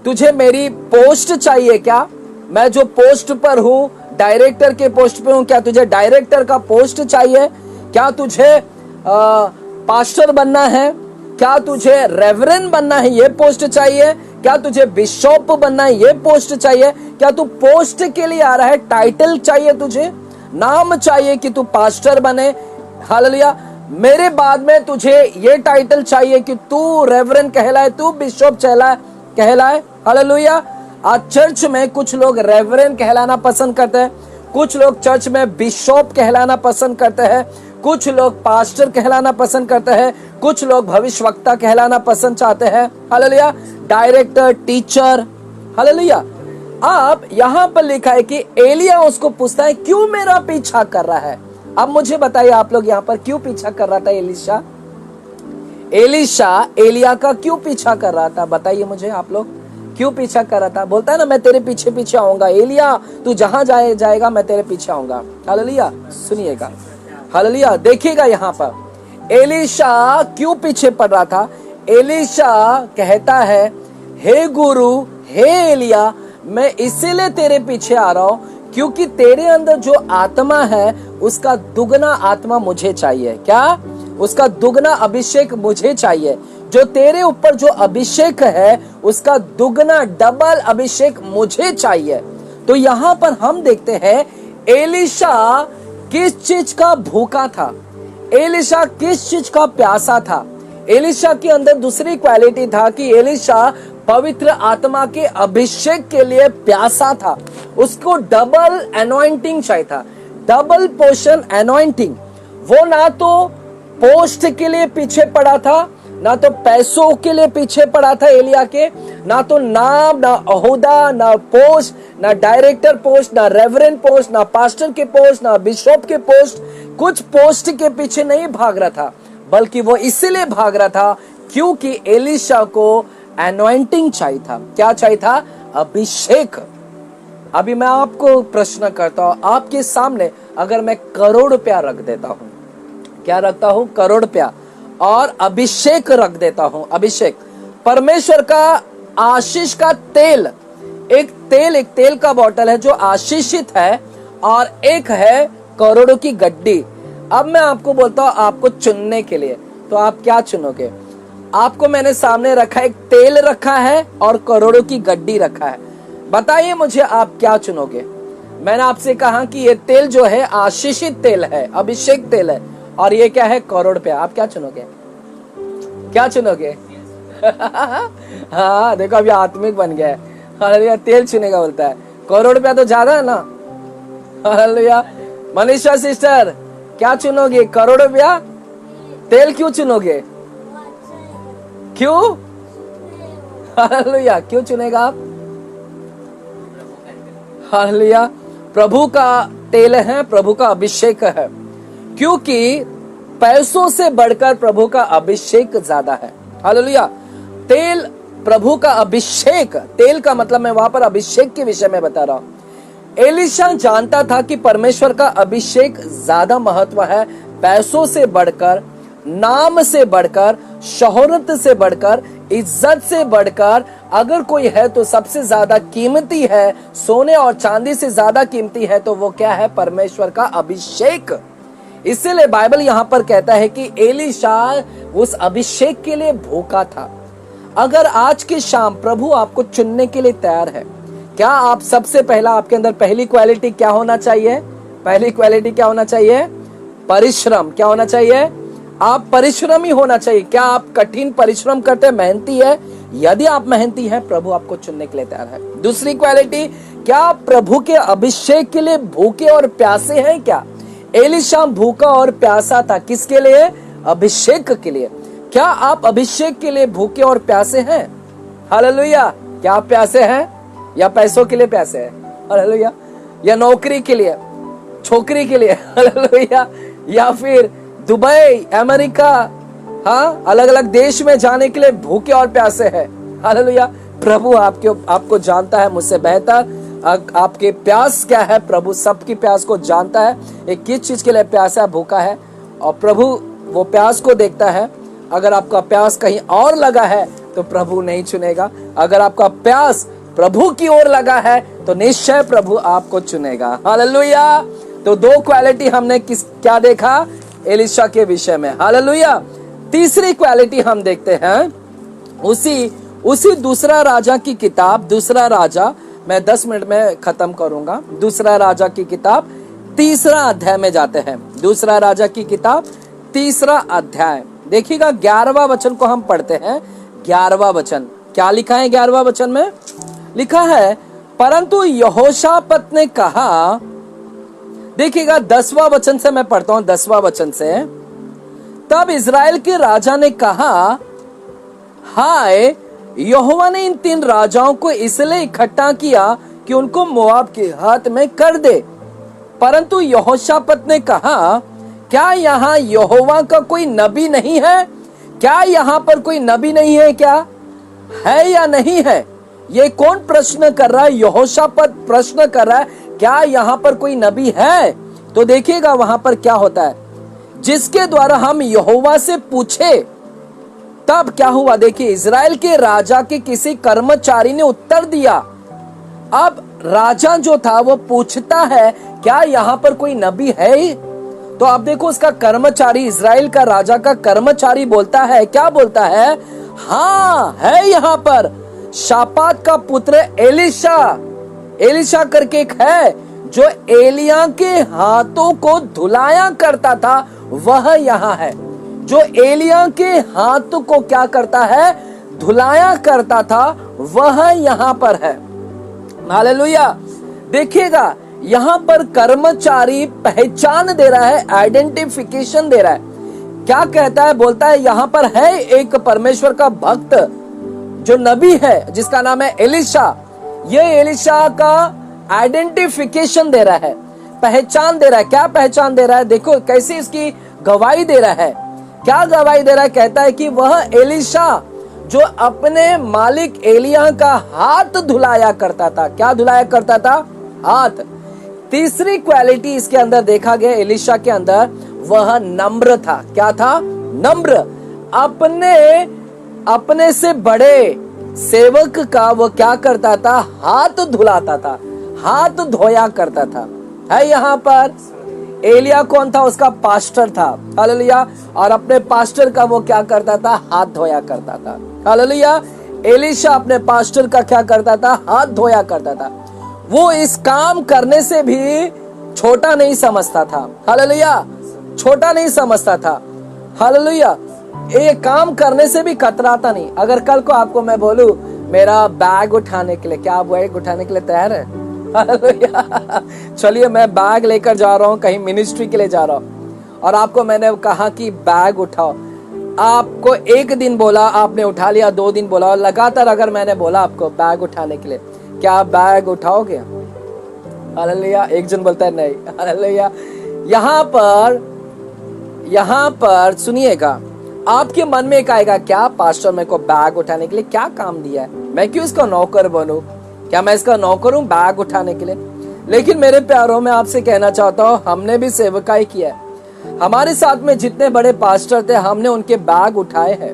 तुझे मेरी पोस्ट चाहिए क्या? मैं जो पोस्ट पर हूँ, डायरेक्टर के पोस्ट पे हूँ, क्या तुझे डायरेक्टर का पोस्ट चाहिए? क्या तुझे पास्टर बनना है? क्या तुझे रेवरेंड बनना है? ये पोस्ट चाहिए? क्या तुझे बिशप बनना है? ये पोस्ट चाहिए? क्या तू पोस्ट के लिए आ रहा है? टाइटल चाहिए तुझे? नाम चाहिए कि तू पास्टर बने? हालेलुया। मेरे बाद में तुझे ये टाइटल चाहिए कि तू रेवरेंड कहलाए, तू बिशप कहलाए। हालेलुया। आज चर्च में कुछ लोग रेवरेंड कहलाना पसंद करते हैं, कुछ लोग चर्च में बिशप कहलाना पसंद करते हैं, कुछ लोग पास्टर कहलाना पसंद करते हैं, कुछ लोग भविष्यवक्ता कहलाना पसंद चाहते हैं। हालेलुया। Director, teacher. हालेलुया। अब यहाँ पर लिखा है कि एलिया उसको पूछता है, क्यों मेरा पीछा कर रहा है? अब मुझे बताइए, आप लोग यहाँ पर क्यों पीछा कर रहा था एलीशा एलिया का क्यों पीछा कर रहा था? बताइए मुझे, आप लोग क्यों पीछा कर रहा था? बोलता है ना, मैं तेरे पीछे पीछे आऊंगा, एलिया तू जहां जाएगा मैं तेरे पीछे आऊंगा। हालेलुया। सुनिएगा, हालेलुया। देखिएगा यहाँ पर एलीशा क्यों पीछे पड़ रहा था। एलीशा कहता है, हे गुरु, हे एलिया, मैं इसीलिए तेरे पीछे आ रहा हूं क्योंकि तेरे अंदर जो आत्मा है उसका दुगना आत्मा मुझे चाहिए। क्या? उसका दुगना अभिषेक मुझे चाहिए। जो तेरे ऊपर जो अभिषेक है उसका दुगना, डबल अभिषेक मुझे चाहिए। तो यहाँ पर हम देखते हैं एलीशा किस चीज का भूखा था, एलीशा किस चीज का प्यासा था, एलिशा के अंदर दूसरी क्वालिटी था कि एलिशा पवित्र आत्मा के अभिषेक के लिए प्यासा था। उसको डबल एनॉइंटिंग चाहिए था, डबल पोर्शन एनॉइंटिंग। वो ना तो पोस्ट के लिए पीछे पड़ा था, ना तो पैसों के लिए पीछे पड़ा था एलिया के, ना तो नाम, ना ओहदा, ना पोस्ट, ना डायरेक्टर पोस्ट, ना रेवरेंड पोस्ट, ना पास्टर के पोस्ट, ना बिशप के पोस्ट। कुछ पोस्ट के पीछे नहीं भाग रहा था, बल्कि वो इसलिए भाग रहा था क्योंकि एलिशा को एनॉइंटिंग चाहिए था। क्या चाहिए था? अभिषेक। अभी मैं आपको प्रश्न करता हूं, आपके सामने अगर मैं करोड़ रुपया रख देता हूं, क्या रखता हूं? करोड़ रुपया, और अभिषेक रख देता हूं। अभिषेक परमेश्वर का आशीष का तेल, एक तेल का बोतल है जो आशीषित है, और एक है करोड़ों की गड्डी। अब मैं आपको बोलता हूं आपको चुनने के लिए, तो आप क्या चुनोगे? आपको मैंने सामने रखा, एक तेल रखा है और करोड़ों की गड्डी रखा है। बताइए मुझे आप क्या चुनोगे? मैंने आपसे कहा कि ये तेल जो है आशीषित तेल है, अभिषेक तेल है, और ये क्या है? करोड़ रुपया। आप क्या चुनोगे? क्या चुनोगे? हाँ देखो, अभी आत्मिक बन गया है। हालेलुया, तेल चुनेगा बोलता है। करोड़ रुपया तो ज्यादा है ना। हालेलुया। मनीषा सिस्टर, क्या चुनोगे? करोड़ रुपया? तेल क्यों चुनोगे? क्यों? हालेलुया, क्यों चुनेगा आप? हालेलुया, प्रभु का तेल है, प्रभु का अभिषेक है, क्योंकि पैसों से बढ़कर प्रभु का अभिषेक ज्यादा है। हालेलुया। तेल, प्रभु का अभिषेक, तेल का मतलब मैं वहां पर अभिषेक के विषय में बता रहा हूं। एलिशा जानता था कि परमेश्वर का अभिषेक ज्यादा महत्व है, पैसों से बढ़कर, नाम से बढ़कर, शोहरत से बढ़कर, इज्जत से बढ़कर अगर कोई है तो सबसे ज्यादा कीमती है, सोने और चांदी से ज्यादा कीमती है, तो वो क्या है? परमेश्वर का अभिषेक। इसीलिए बाइबल यहां पर कहता है कि एलिशा उस अभिषेक के लिए भूखा था। अगर आज की शाम प्रभु आपको चुनने के लिए तैयार है, क्या आप सबसे पहला, आपके अंदर पहली क्वालिटी क्या होना चाहिए? पहली क्वालिटी क्या होना चाहिए? परिश्रम। क्या होना चाहिए? आप परिश्रमी होना चाहिए। क्या आप कठिन परिश्रम करते हैं, मेहनती है? यदि आप मेहनती हैं, प्रभु आपको चुनने के लिए तैयार है। दूसरी क्वालिटी, क्या आप प्रभु के अभिषेक के लिए भूखे और प्यासे हैं? क्या एलिशा भूखा और प्यासा था? किसके लिए? अभिषेक के लिए। क्या आप अभिषेक के लिए भूखे और प्यासे हैं? हालेलुया। क्या आप प्यासे हैं? या पैसों के लिए प्यासे हैं? हालेलुया। या नौकरी के लिए, छोकरी के लिए? हालेलुया। या फिर दुबई, अमेरिका, हाँ, अलग अलग देश में जाने के लिए भूखे और प्यासे हैं? हालेलुया। प्रभु आपको जानता है मुझसे बेहतर, आपके प्यास क्या है। प्रभु सबकी प्यास को जानता है, एक किस चीज के लिए प्यासा है, भूखा है, और प्रभु वो प्यास को देखता है। अगर आपका प्यास कहीं और लगा है तो प्रभु नहीं चुनेगा। अगर आपका प्यास प्रभु की ओर लगा है तो निश्चय प्रभु आपको चुनेगा। हालेलुया। तो दो क्वालिटी हमने क्या देखा एलिशा के विषय में। हालेलुया। तीसरी क्वालिटी हम देखते हैं उसी दूसरा राजा की किताब, दूसरा राजा, मैं 10 मिनट में खत्म करूंगा। दूसरा राजा की किताब 3रा अध्याय में जाते हैं। दूसरा राजा की किताब 3रा अध्याय देखिएगा, 11वां वचन को हम पढ़ते हैं। 11वां वचन क्या लिखा है? 11वां वचन में लिखा है, परंतु यहोशापात ने कहा, देखिएगा 10वां वचन से मैं पढ़ता हूं, 10वां वचन से, तब इजराइल के राजा ने कहा, हाय, यहोवा ने इन 3 राजाओं को इसलिए इकट्ठा किया कि उनको मोआब के हाथ में कर दे। परंतु यहोशापात ने कहा, क्या यहाँ यहोवा का कोई नबी नहीं है? क्या यहाँ पर कोई नबी नहीं है? क्या है या नहीं है? ये कौन प्रश्न कर रहा है? यहोशापात प्रश्न कर रहा है, क्या यहाँ पर कोई नबी है? तो देखिएगा वहां पर क्या होता है, जिसके द्वारा हम यहोवा से पूछे। तब क्या हुआ? देखिए, इजराइल के राजा के किसी कर्मचारी ने उत्तर दिया। अब राजा जो था वो पूछता है, क्या यहाँ पर कोई नबी है? तो आप देखो, उसका कर्मचारी, इजराइल का राजा का कर्मचारी बोलता है, क्या बोलता है? हाँ, है यहाँ पर शापात का पुत्र एलिशा। एलिशा करके एक है जो एलिया के हाथों को धुलाया करता था, वह यहाँ है। जो एलिया के हाथ को क्या करता है, धुलाया करता था, वह यहां पर है। हालेलुया। देखिएगा यहां पर कर्मचारी पहचान दे रहा है, आइडेंटिफिकेशन दे रहा है। क्या कहता है, बोलता है यहां पर है एक परमेश्वर का भक्त जो नबी है जिसका नाम है एलिशा। ये एलिशा का आइडेंटिफिकेशन दे रहा है, पहचान दे रहा है। क्या पहचान दे रहा है, देखो कैसे इसकी गवाही दे रहा है। क्या गवाही दे रहा है, कहता है कि वह एलिशा जो अपने मालिक एलिया का हाथ धुलाया करता था। क्या धुलाया करता था, हाथ। तीसरी क्वालिटी इसके अंदर देखा गया एलिशा के अंदर, वह नम्र था। क्या था, नम्र। अपने से बड़े सेवक का वो क्या करता था, हाथ धुलाता था, हाथ धोया करता था। है यहाँ पर एलिया कौन था, उसका पास्टर था। हालेलुया। और अपने पास्टर का वो क्या करता था, हाथ धोया करता था। हालेलुया। एलिशा अपने पास्टर का क्या करता था, हाथ धोया करता था। वो इस काम करने से भी छोटा नहीं समझता था। हालेलुया। छोटा नहीं समझता था। हालेलुया। ये काम करने से भी कतराता नहीं। अगर कल को आपको मैं बोलूं मेरा बैग उठाने के लिए, क्या आप बैग उठाने के लिए तैयार है? हालेलुया। चलिए मैं बैग लेकर जा रहा हूं, कहीं मिनिस्ट्री के लिए जा रहा हूं, और आपको मैंने कहा कि बैग उठाओ। आपको एक दिन बोला, आपने उठा लिया, 2 दिन बोला, और लगातार अगर मैंने बोला आपको बैग उठाने के लिए, क्या आप बैग उठाओगे? हालेलुया। एक जन बोलता है नहीं। हालेलुया। यहाँ पर सुनिएगा, आपके मन में एक आएगा, क्या पास्टर मेरे को बैग उठाने के लिए क्या काम दिया है, मैं क्यों इसका नौकर बनूं? क्या मैं इसका नौकर हूं बैग उठाने के लिए? लेकिन मेरे प्यारों, में आपसे कहना चाहता हूं, हमने भी सेवकाई किया है। हमारे साथ में जितने बड़े पास्टर थे, हमने उनके बैग उठाए हैं।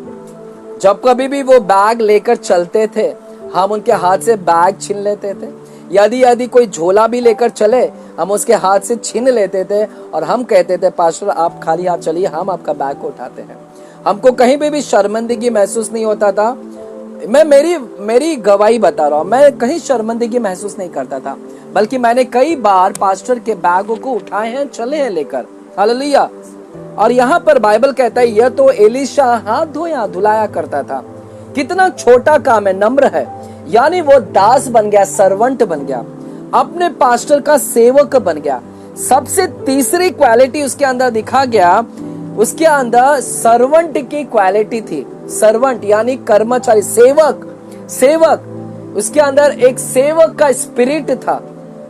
जब कभी भी वो बैग लेकर चलते थे, हम उनके हाथ से बैग छीन लेते थे। यदि कोई झोला भी लेकर चले, हम उसके हाथ से छीन लेते थे और हम कहते थे, पास्टर आप खाली हाथ चलिए, हम आपका बैग को उठाते हैं। हमको कहीं पे भी शर्मिंदगी महसूस नहीं होता था। मैं मेरी गवाही बता रहा हूँ, मैं कहीं शर्मिंदगी महसूस नहीं करता था, बल्कि मैंने कई बार पास्टर के बैगों को उठाए हैं, चले हैं लेकर। हालेलुया। और यहाँ पर बाइबल कहता है, यह तो एलिशा हाथ धुलाया करता था। कितना छोटा काम है, नम्र है। यानी वो दास बन गया, सर्वेंट बन गया, अपने पास्टर का सेवक बन गया। सबसे तीसरी क्वालिटी उसके अंदर दिखा गया, उसके अंदर सर्वेंट की क्वालिटी थी। सर्वेंट यानी कर्मचारी, सेवक। उसके अंदर एक सेवक का स्पिरिट था,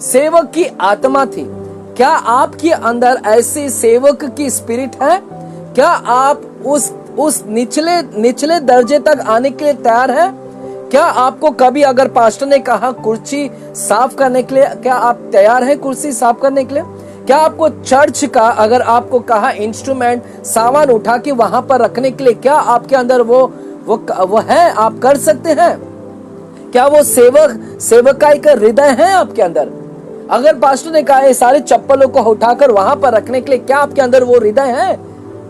सेवक की आत्मा थी। क्या आपके अंदर ऐसी सेवक की स्पिरिट है? क्या आप उस निचले दर्जे तक आने के लिए तैयार है? क्या आपको कभी अगर पास्टर ने कहा कुर्सी साफ करने के लिए, क्या आप तैयार हैं कुर्सी साफ करने के लिए? क्या आपको चर्च का अगर आपको कहा इंस्ट्रूमेंट सामान उठा के वहां पर रखने के लिए, क्या आपके अंदर वो है? आप कर सकते हैं? क्या वो सेवकाई का हृदय है आपके अंदर? अगर पास्टर ने कहा सारे चप्पलों को उठाकर वहां पर रखने के लिए, क्या आपके अंदर वो हृदय है?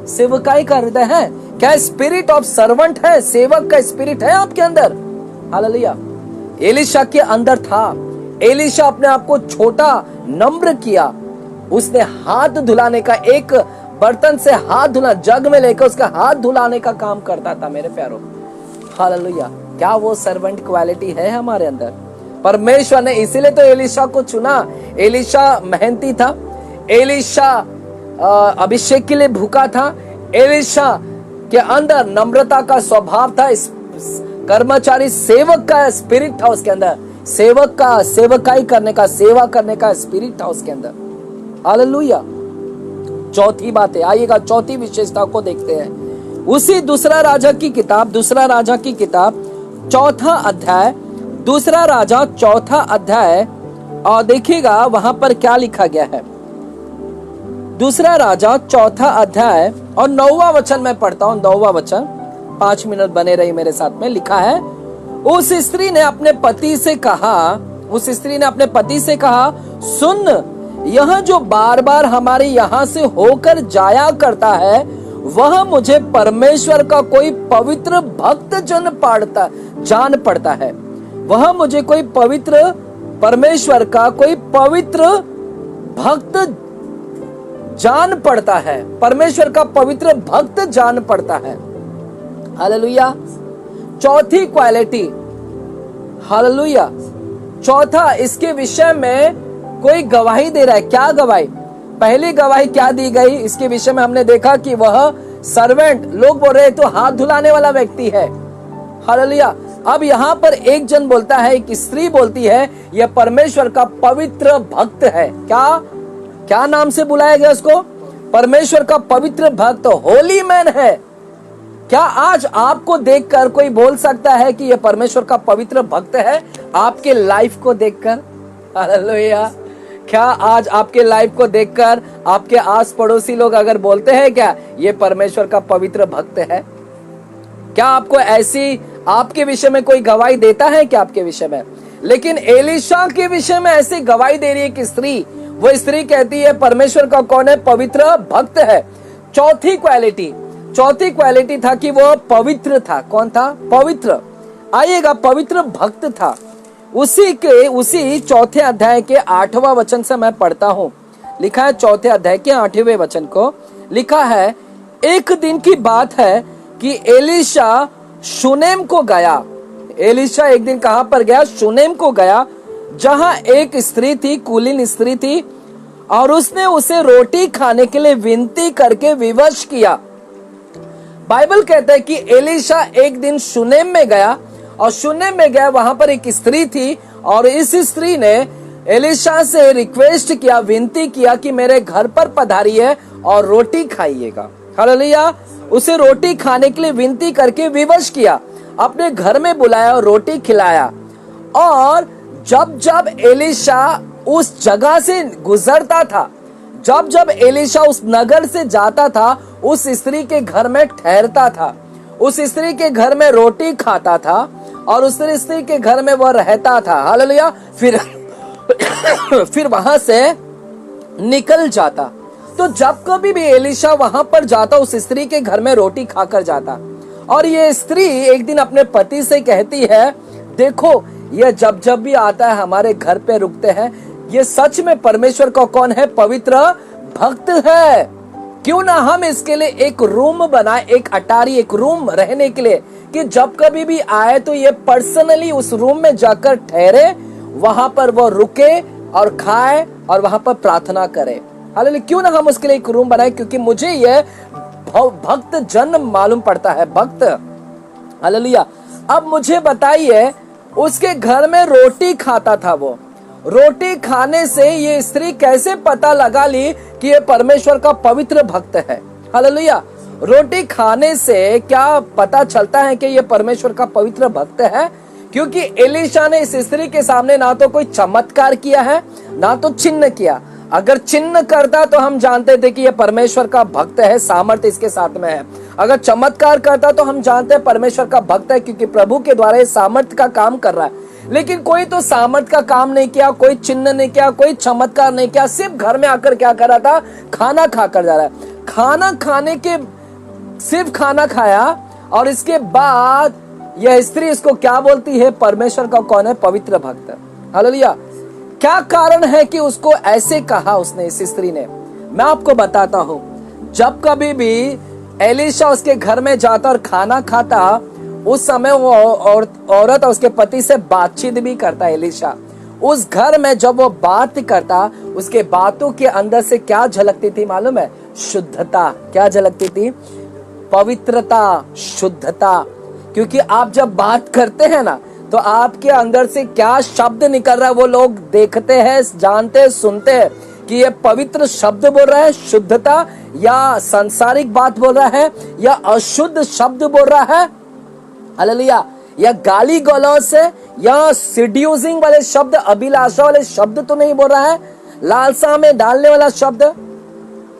सेवकाई का हृदय है? क्या स्पिरिट ऑफ सर्वेंट है? सेवक का स्पिरिट है आपके अंदर? हालेलुया। एलिशा के अंदर था। एलिशा अपने आप को छोटा, नम्र किया। उसने हाथ धुलाने का, एक बर्तन से हाथ धुला, जग में लेकर उसका हाथ धुलाने का काम करता था मेरे प्यारों। हालेलुया। क्या वो सर्वेंट क्वालिटी है हमारे अंदर? परमेश्वर ने इसीलिए तो एलिशा को चुना। एलिशा मेहनती था, एलिशा अभिषेक के लिए भूखा था, एलिशा के अंदर नम्रता का स्वभाव था, कर्मचारी सेवक का स्पिरिट था उसके अंदर, सेवक का सेवकाई करने का, सेवा करने का स्पिरिट था उसके अंदर। हालेलुया। चौथी बात है, आइएगा चौथी विशेषता को देखते हैं। उसी दूसरा राजा की किताब चौथा अध्याय, दूसरा राजा चौथा अध्याय, और देखिएगा वहां पर क्या लिखा गया है। दूसरा राजा चौथा अध्याय और 9वां वचन मैं पढ़ता हूं। 9वां वचन, 5 मिनट बने रही मेरे साथ में। लिखा है, उस स्त्री ने अपने पति से कहा, सुन, यह जो बार बार हमारे यहाँ से होकर जाया करता है, वह मुझे परमेश्वर का कोई पवित्र भक्त जान पड़ता है। वह मुझे कोई परमेश्वर का कोई पवित्र भक्त जान पड़ता है, परमेश्वर का पवित्र भक्त जान पड़ता है। हालेलुया। चौथी क्वालिटी, हालेलुया, चौथा, इसके विषय में कोई गवाही दे रहा है। क्या गवाही? पहली गवाही क्या दी गई इसके विषय में हमने देखा कि वह सर्वेंट, लोग बोल रहे तो हाथ धुलाने वाला व्यक्ति है। हालेलुया। अब यहाँ पर एक जन बोलता है, एक स्त्री बोलती है, यह परमेश्वर का पवित्र भक्त है। क्या नाम से बुलाया गया उसको? परमेश्वर का पवित्र भक्त, होली मैन है। क्या आज आपको देखकर कोई बोल सकता है कि यह परमेश्वर का पवित्र भक्त है? आपके लाइफ को देखकर? हालेलुया। क्या आज आपके लाइफ को देखकर आपके आस पड़ोसी लोग अगर बोलते हैं क्या ये परमेश्वर का पवित्र भक्त है? क्या आपको ऐसी आपके विषय में कोई गवाही देता है क्या आपके विषय में? लेकिन एलीशा के विषय में ऐसी गवाही दे रही है कि स्त्री, वो स्त्री कहती है परमेश्वर का कौन है? पवित्र भक्त है। चौथी क्वालिटी था कि वो पवित्र था। कौन था? पवित्र। आइएगा, पवित्र भक्त था। उसी चौथे अध्याय के 8वां वचन से मैं पढ़ता हूं। लिखा है चौथे अध्याय के 8वें वचन को, लिखा है, एक दिन की बात है कि एलीशा शूनेम को गया। एलीशा एक दिन कहां पर गया? शूनेम को गया, जहां एक स्त्री थी, कुलीन स्त्री थी, और उसने उसे रोटी खाने के लिए विनती करके विवश किया। बाइबल कहता है कि एलीशा एक दिन शूनेम में गया, और शूनेम में गया, वहां पर एक स्त्री थी, और इस स्त्री ने एलीशा से रिक्वेस्ट किया, विनती किया कि मेरे घर पर पधारिए और रोटी खाइएगा। हालेलुया। उसे रोटी खाने के लिए विनती करके विवश किया, अपने घर में बुलाया और रोटी खिलाया। और जब एलीशा उस जगह से गुजरता था, जब एलीशा उस नगर से जाता था, उस स्त्री के घर में ठहरता था, उस स्त्री के घर में रोटी खाता था, और उस स्त्री के घर में वह रहता था। हालेलुया। फिर वहां से निकल जाता। तो जब कभी भी एलीशा वहां पर जाता, उस स्त्री के घर में रोटी खाकर जाता। और ये स्त्री एक दिन अपने पति से कहती है, देखो ये जब भी आता है हमारे घर पे रुकते हैं, ये सच में परमेश्वर का कौन है? पवित्र भक्त है। क्यों ना हम इसके लिए एक रूम बनाए, एक अटारी, एक रूम रहने के लिए, कि जब कभी भी आए तो ये पर्सनली उस रूम में जाकर ठहरे, वहां पर वो रुके और खाए और वहां पर प्रार्थना करे। हालेलुया। क्यों ना हम उसके लिए एक रूम बनाए? क्योंकि मुझे ये भक्त जन मालूम पड़ता है, भक्त। हालेलुया। अब मुझे बताइए, उसके घर में रोटी खाता था वो, रोटी खाने से ये स्त्री कैसे पता लगा ली कि ये परमेश्वर का पवित्र भक्त है? हालेलुया। रोटी खाने से क्या पता चलता है कि ये परमेश्वर का पवित्र भक्त है? क्योंकि एलीशा ने इस स्त्री के सामने ना तो कोई चमत्कार किया है, ना तो चिन्ह किया। अगर चिन्ह करता तो हम जानते थे कि ये परमेश्वर का भक्त है, सामर्थ्य इसके साथ में है। अगर चमत्कार करता तो हम जानते हैं परमेश्वर का भक्त है, क्योंकि प्रभु के द्वारा ये सामर्थ्य का काम कर रहा है। लेकिन कोई तो सामर्थ का काम नहीं किया, कोई चिन्ह नहीं किया, कोई चमत्कार नहीं किया, सिर्फ घर में आकर क्या कर रहा था? खाना खाकर जा रहा है। खाना खाने के सिर्फ खाना खाया, और इसके बाद यह स्त्री इसको क्या बोलती है? परमेश्वर का कौन है? पवित्र भक्त। हालेलुया। क्या कारण है कि उसको ऐसे कहा उसने, इस स्त्री ने? मैं आपको बताता हूं। जब कभी भी एलीशा उसके घर में जाता और खाना खाता, उस समय वो औरत उसके पति से बातचीत भी करता। एलीशा उस घर में जब वो बात करता, उसके बातों के अंदर से क्या झलकती थी मालूम है? शुद्धता। क्या झलकती थी? पवित्रता, शुद्धता। क्योंकि आप जब बात करते हैं ना, तो आपके अंदर से क्या शब्द निकल रहा है वो लोग देखते हैं, जानते हैं, सुनते हैं कि ये पवित्र शब्द बोल रहा है, शुद्धता, या सांसारिक बात बोल रहा है, या अशुद्ध शब्द बोल रहा है। हालेलुया। या गाली गलौज से, या सीड्यूसिंग वाले शब्द, अभिलाषा वाले शब्द तो नहीं बोल रहा है, लालसा में डालने वाला शब्द।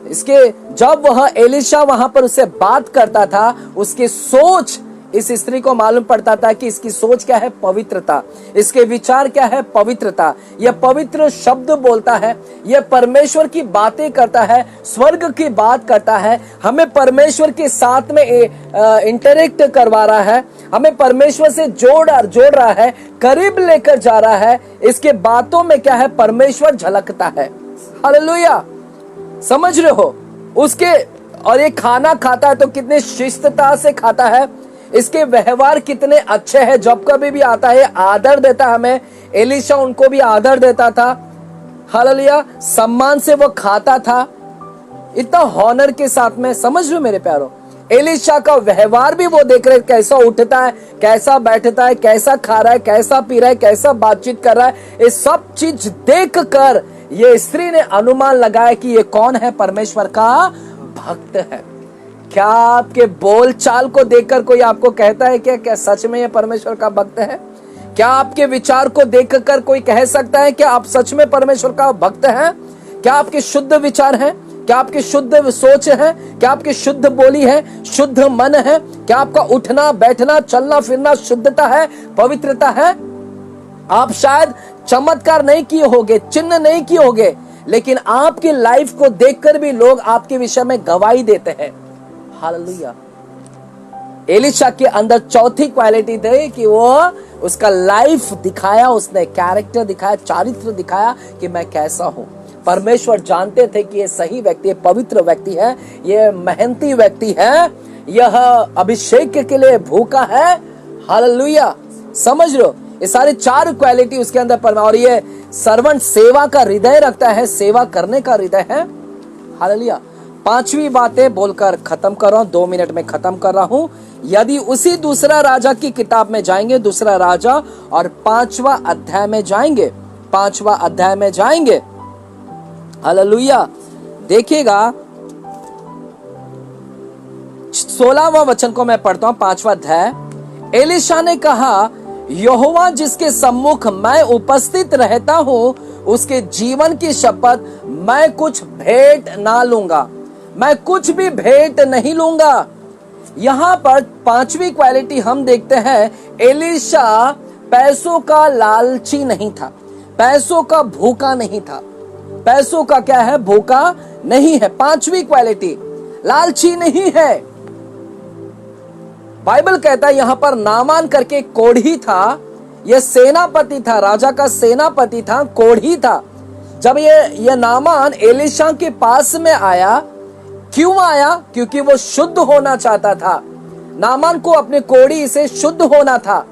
इसके जब वह एलीशा वहां पर उससे बात करता था, उसकी सोच इस स्त्री को मालूम पड़ता था कि इसकी सोच क्या है? पवित्रता। इसके विचार क्या है? पवित्रता। यह पवित्र शब्द बोलता है, यह परमेश्वर की बातें करता है, स्वर्ग की बात करता है, हमें परमेश्वर के साथ में इंटरेक्ट करवा रहा है, हमें परमेश्वर से जोड़ रहा है, करीब लेकर जा रहा है। इसके बातों में क्या है? परमेश्वर झलकता है। हालेलुया। समझ रहे हो उसके। और ये खाना खाता है तो कितने शिस्तता से खाता है, इसके व्यवहार कितने अच्छे हैं। जब कभी भी आता है आदर देता है हमें। एलीशा उनको भी आदर देता था, हालेलुया, सम्मान से वो खाता था, इतना हॉनर के साथ में। समझ रहे हो मेरे प्यारों, एलीशा का व्यवहार भी वो देख रहे, कैसा उठता है, कैसा बैठता है, कैसा खा रहा है, कैसा पी रहा है, कैसा बातचीत कर रहा है। ये सब चीज देख कर ये स्त्री ने अनुमान लगाया कि ये कौन है, परमेश्वर का भक्त है। क्या आपके बोल चाल को देखकर कोई आपको कहता है क्या सच में ये परमेश्वर का भक्त है? क्या आपके विचार को देखकर कोई कह सकता है कि आप सच में परमेश्वर का भक्त हैं? क्या आपके शुद्ध विचार हैं? क्या आपकी शुद्ध सोच है? क्या आपकी शुद्ध बोली है, शुद्ध मन है? क्या आपका उठना बैठना चलना फिरना शुद्धता है, पवित्रता है? आप शायद चमत्कार नहीं किए होंगे, चिन्ह नहीं किए होंगे, लेकिन आपकी लाइफ को देखकर भी लोग आपके विषय में गवाही देते हैं। हालेलुया। एलीशा के अंदर चौथी क्वालिटी थी कि वो उसका लाइफ दिखाया, उसने कैरेक्टर दिखाया, चारित्र दिखाया कि मैं कैसा हूं। परमेश्वर जानते थे कि ये सही व्यक्ति है, पवित्र व्यक्ति है, ये मेहनती व्यक्ति है, यह अभिषेक के लिए भूखा है। हालेलुया। समझ लो ये सारे चार क्वालिटी उसके अंदर पर, और ये सर्वेंट सेवा का हृदय रखता है, सेवा करने का हृदय है। हालेलुया। पांचवी बातें बोलकर खत्म कर रहा हूं, 2 मिनट में खत्म कर रहा हूं। यदि उसी दूसरा राजा की किताब में जाएंगे, दूसरा राजा और 5वां अध्याय में जाएंगे, 5वां अध्याय में जाएंगे, हालेलुया, देखिएगा 16वां वचन को मैं पढ़ता हूं, 5वां अध्याय। एलीशा ने कहा, यहोवा जिसके सम्मुख मैं उपस्थित रहता हूं, उसके जीवन की शपथ, मैं कुछ भेंट ना लूंगा, मैं कुछ भी भेंट नहीं लूंगा। यहां पर 5वीं क्वालिटी हम देखते हैं, एलीशा पैसों का लालची नहीं था, पैसों का भूखा नहीं था। पैसों का क्या है? भूखा नहीं है। 5वीं क्वालिटी, लालची नहीं है। बाइबल कहता है यहां पर नामान करके कोढ़ी था, यह सेनापति था, राजा का सेनापति था, कोढ़ी था। जब ये नामान एलीशा के पास में आया, क्यों आया? क्योंकि वो शुद्ध होना चाहता था। नामान को अपने कोढ़ी से शुद्ध होना था,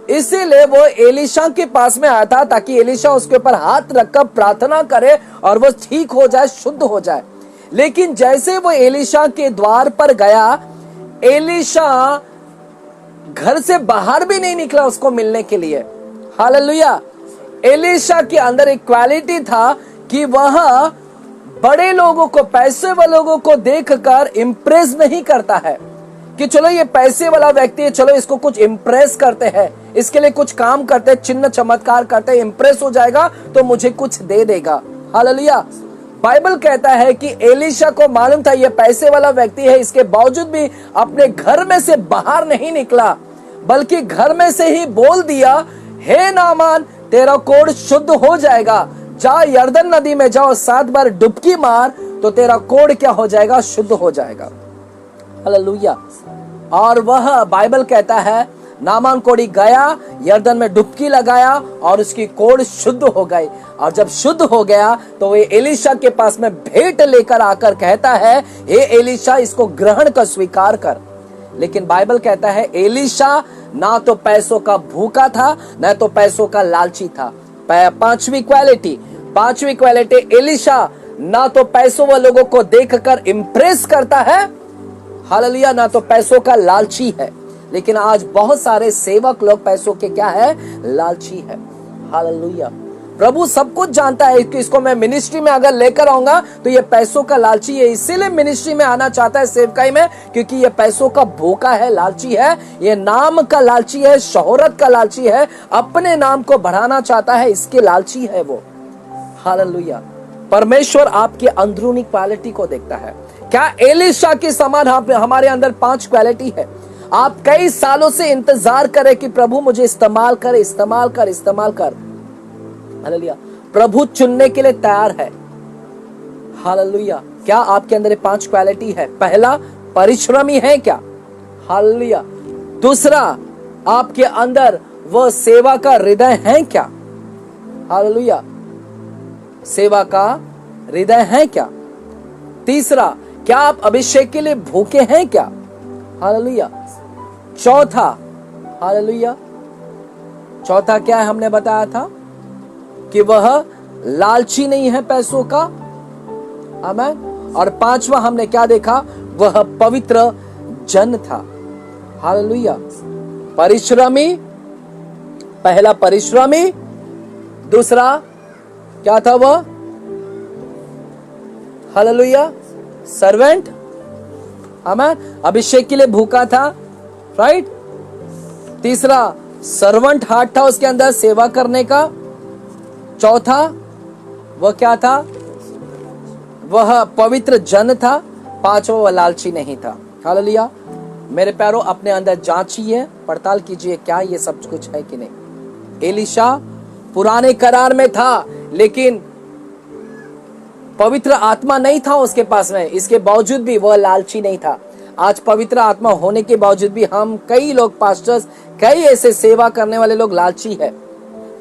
इसीलिए वो एलीशा के पास में आया था, ताकि एलीशा उसके ऊपर हाथ रखकर प्रार्थना करे और वो ठीक हो जाए, शुद्ध हो जाए। लेकिन जैसे वो एलीशा के द्वार पर गया, एलीशा घर से बाहर भी नहीं निकला उसको मिलने के लिए। हालेलुया। एलीशा के अंदर एक क्वालिटी था कि वह बड़े लोगों को, पैसे वाले लोगों को देखकर इंप्रेस नहीं करता है कि चलो ये पैसे वाला व्यक्ति है, चलो इसको कुछ इंप्रेस करते हैं, इसके लिए कुछ काम करते हैं, चिन्ह चमत्कार करते हैं, इंप्रेस हो जाएगा तो मुझे कुछ दे देगा। हालेलुया। बाइबल कहता है कि एलीशा को मालूम था ये पैसे वाला व्यक्ति है, इसके बावजूद भी अपने घर में से बाहर नहीं निकला, बल्कि घर में से ही बोल दिया, हे नामान, तेरा कोढ़ शुद्ध हो जाएगा, जा यर्दन नदी में जाओ, 7 बार डुबकी मार तो तेरा कोढ़ क्या हो जाएगा? शुद्ध हो जाएगा। हालेलुया। और वह बाइबल कहता है नामान कोढ़ी गया, यर्दन में डुबकी लगाया और उसकी कोढ़ शुद्ध हो गई। और जब शुद्ध हो गया तो वे एलीशा के पास में भेंट लेकर आकर कहता है, हे एलीशा, इसको ग्रहण कर, स्वीकार कर। लेकिन बाइबल कहता है एलीशा ना तो पैसों का भूखा था, ना तो पैसों का लालची था। 5वीं क्वालिटी, एलीशा ना तो पैसों वाले लोगों को देखकर इंप्रेस करता है, हालेलुया, ना तो पैसों का लालची है। लेकिन आज बहुत सारे सेवक लोग पैसों के क्या है? लालची है। हालेलुया। प्रभु सब कुछ जानता है कि इसको मैं मिनिस्ट्री में अगर लेकर आऊंगा तो ये पैसों का लालची है, इसीलिए मिनिस्ट्री में आना चाहता है, सेवकाई में, क्योंकि ये पैसों का भूखा है, लालची है, ये नाम का लालची है, शोहरत का लालची है, अपने नाम को बढ़ाना चाहता है, इसके लालची है वो। हालेलुया। परमेश्वर आपकी अंदरूनी क्वालिटी को देखता है। क्या एलीशा के समान हमारे अंदर 5 क्वालिटी है? आप कई सालों से इंतजार करें कि प्रभु मुझे इस्तेमाल कर, इस्तेमाल कर, इस्तेमाल कर। हालेलुया। प्रभु चुनने के लिए तैयार है। हालेलुया। क्या आपके अंदर 5 क्वालिटी है? पहला, परिश्रमी है क्या? हालेलुया। दूसरा, आपके अंदर वह सेवा का हृदय है क्या? हालेलुया। सेवा का हृदय है क्या? तीसरा, क्या आप अभिषेक के लिए भूखे हैं क्या? हालेलुया। चौथा, हालेलुया, चौथा क्या है? हमने बताया था कि वह लालची नहीं है पैसों का। आमीन। और पांचवा हमने क्या देखा? वह पवित्र जन था। हालेलुया। परिश्रमी, पहला परिश्रमी, दूसरा क्या था वह? Hallelujah, servant. आमीन। अभिषेक के लिए भूखा था, राइट। तीसरा, सर्वेंट हार्ट था उसके अंदर सेवा करने का। चौथा, वह क्या था? वह पवित्र जन था। पांचवा, वह लालची नहीं था। हालेलुया। मेरे प्यारों, अपने अंदर जांचिए, पड़ताल कीजिए, क्या ये सब कुछ है कि नहीं। एलीशा पुराने करार में था, लेकिन पवित्र आत्मा नहीं था उसके पास में, इसके बावजूद भी वह लालची नहीं था। आज पवित्र आत्मा होने के बावजूद भी हम कई लोग, पास्टर्स, कई ऐसे सेवा करने वाले लोग लालची है।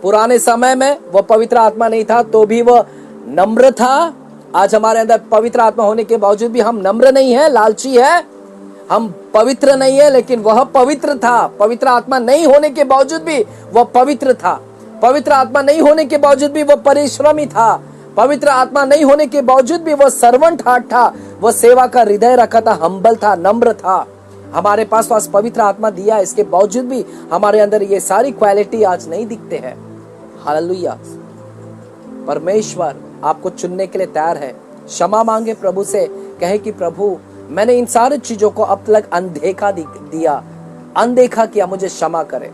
पुराने समय में वह पवित्र आत्मा नहीं था तो भी वह नम्र था। आज हमारे अंदर पवित्र आत्मा होने के बावजूद भी हम नम्र नहीं है, लालची है। हम पवित्र नहीं है, लेकिन वह पवित्र था। पवित्र आत्मा नहीं होने के बावजूद भी वह पवित्र था। पवित्र आत्मा नहीं होने के बावजूद भी वह परिश्रमी था। पवित्र आत्मा नहीं होने के बावजूद भी वह सर्वेंट हार्ट था। वह सेवा का हृदय रखा था, हम्बल था, नम्र था। हमारे पास पवित्र आत्मा दिया, इसके बावजूद भी हमारे अंदर ये सारी क्वालिटी आज नहीं दिखते हैं। हालेलुया। परमेश्वर आपको चुनने के लिए तैयार है। क्षमा मांगे प्रभु से, कहे कि प्रभु मैंने इन सारी चीजों को अब तक अनदेखा किया, मुझे क्षमा करे।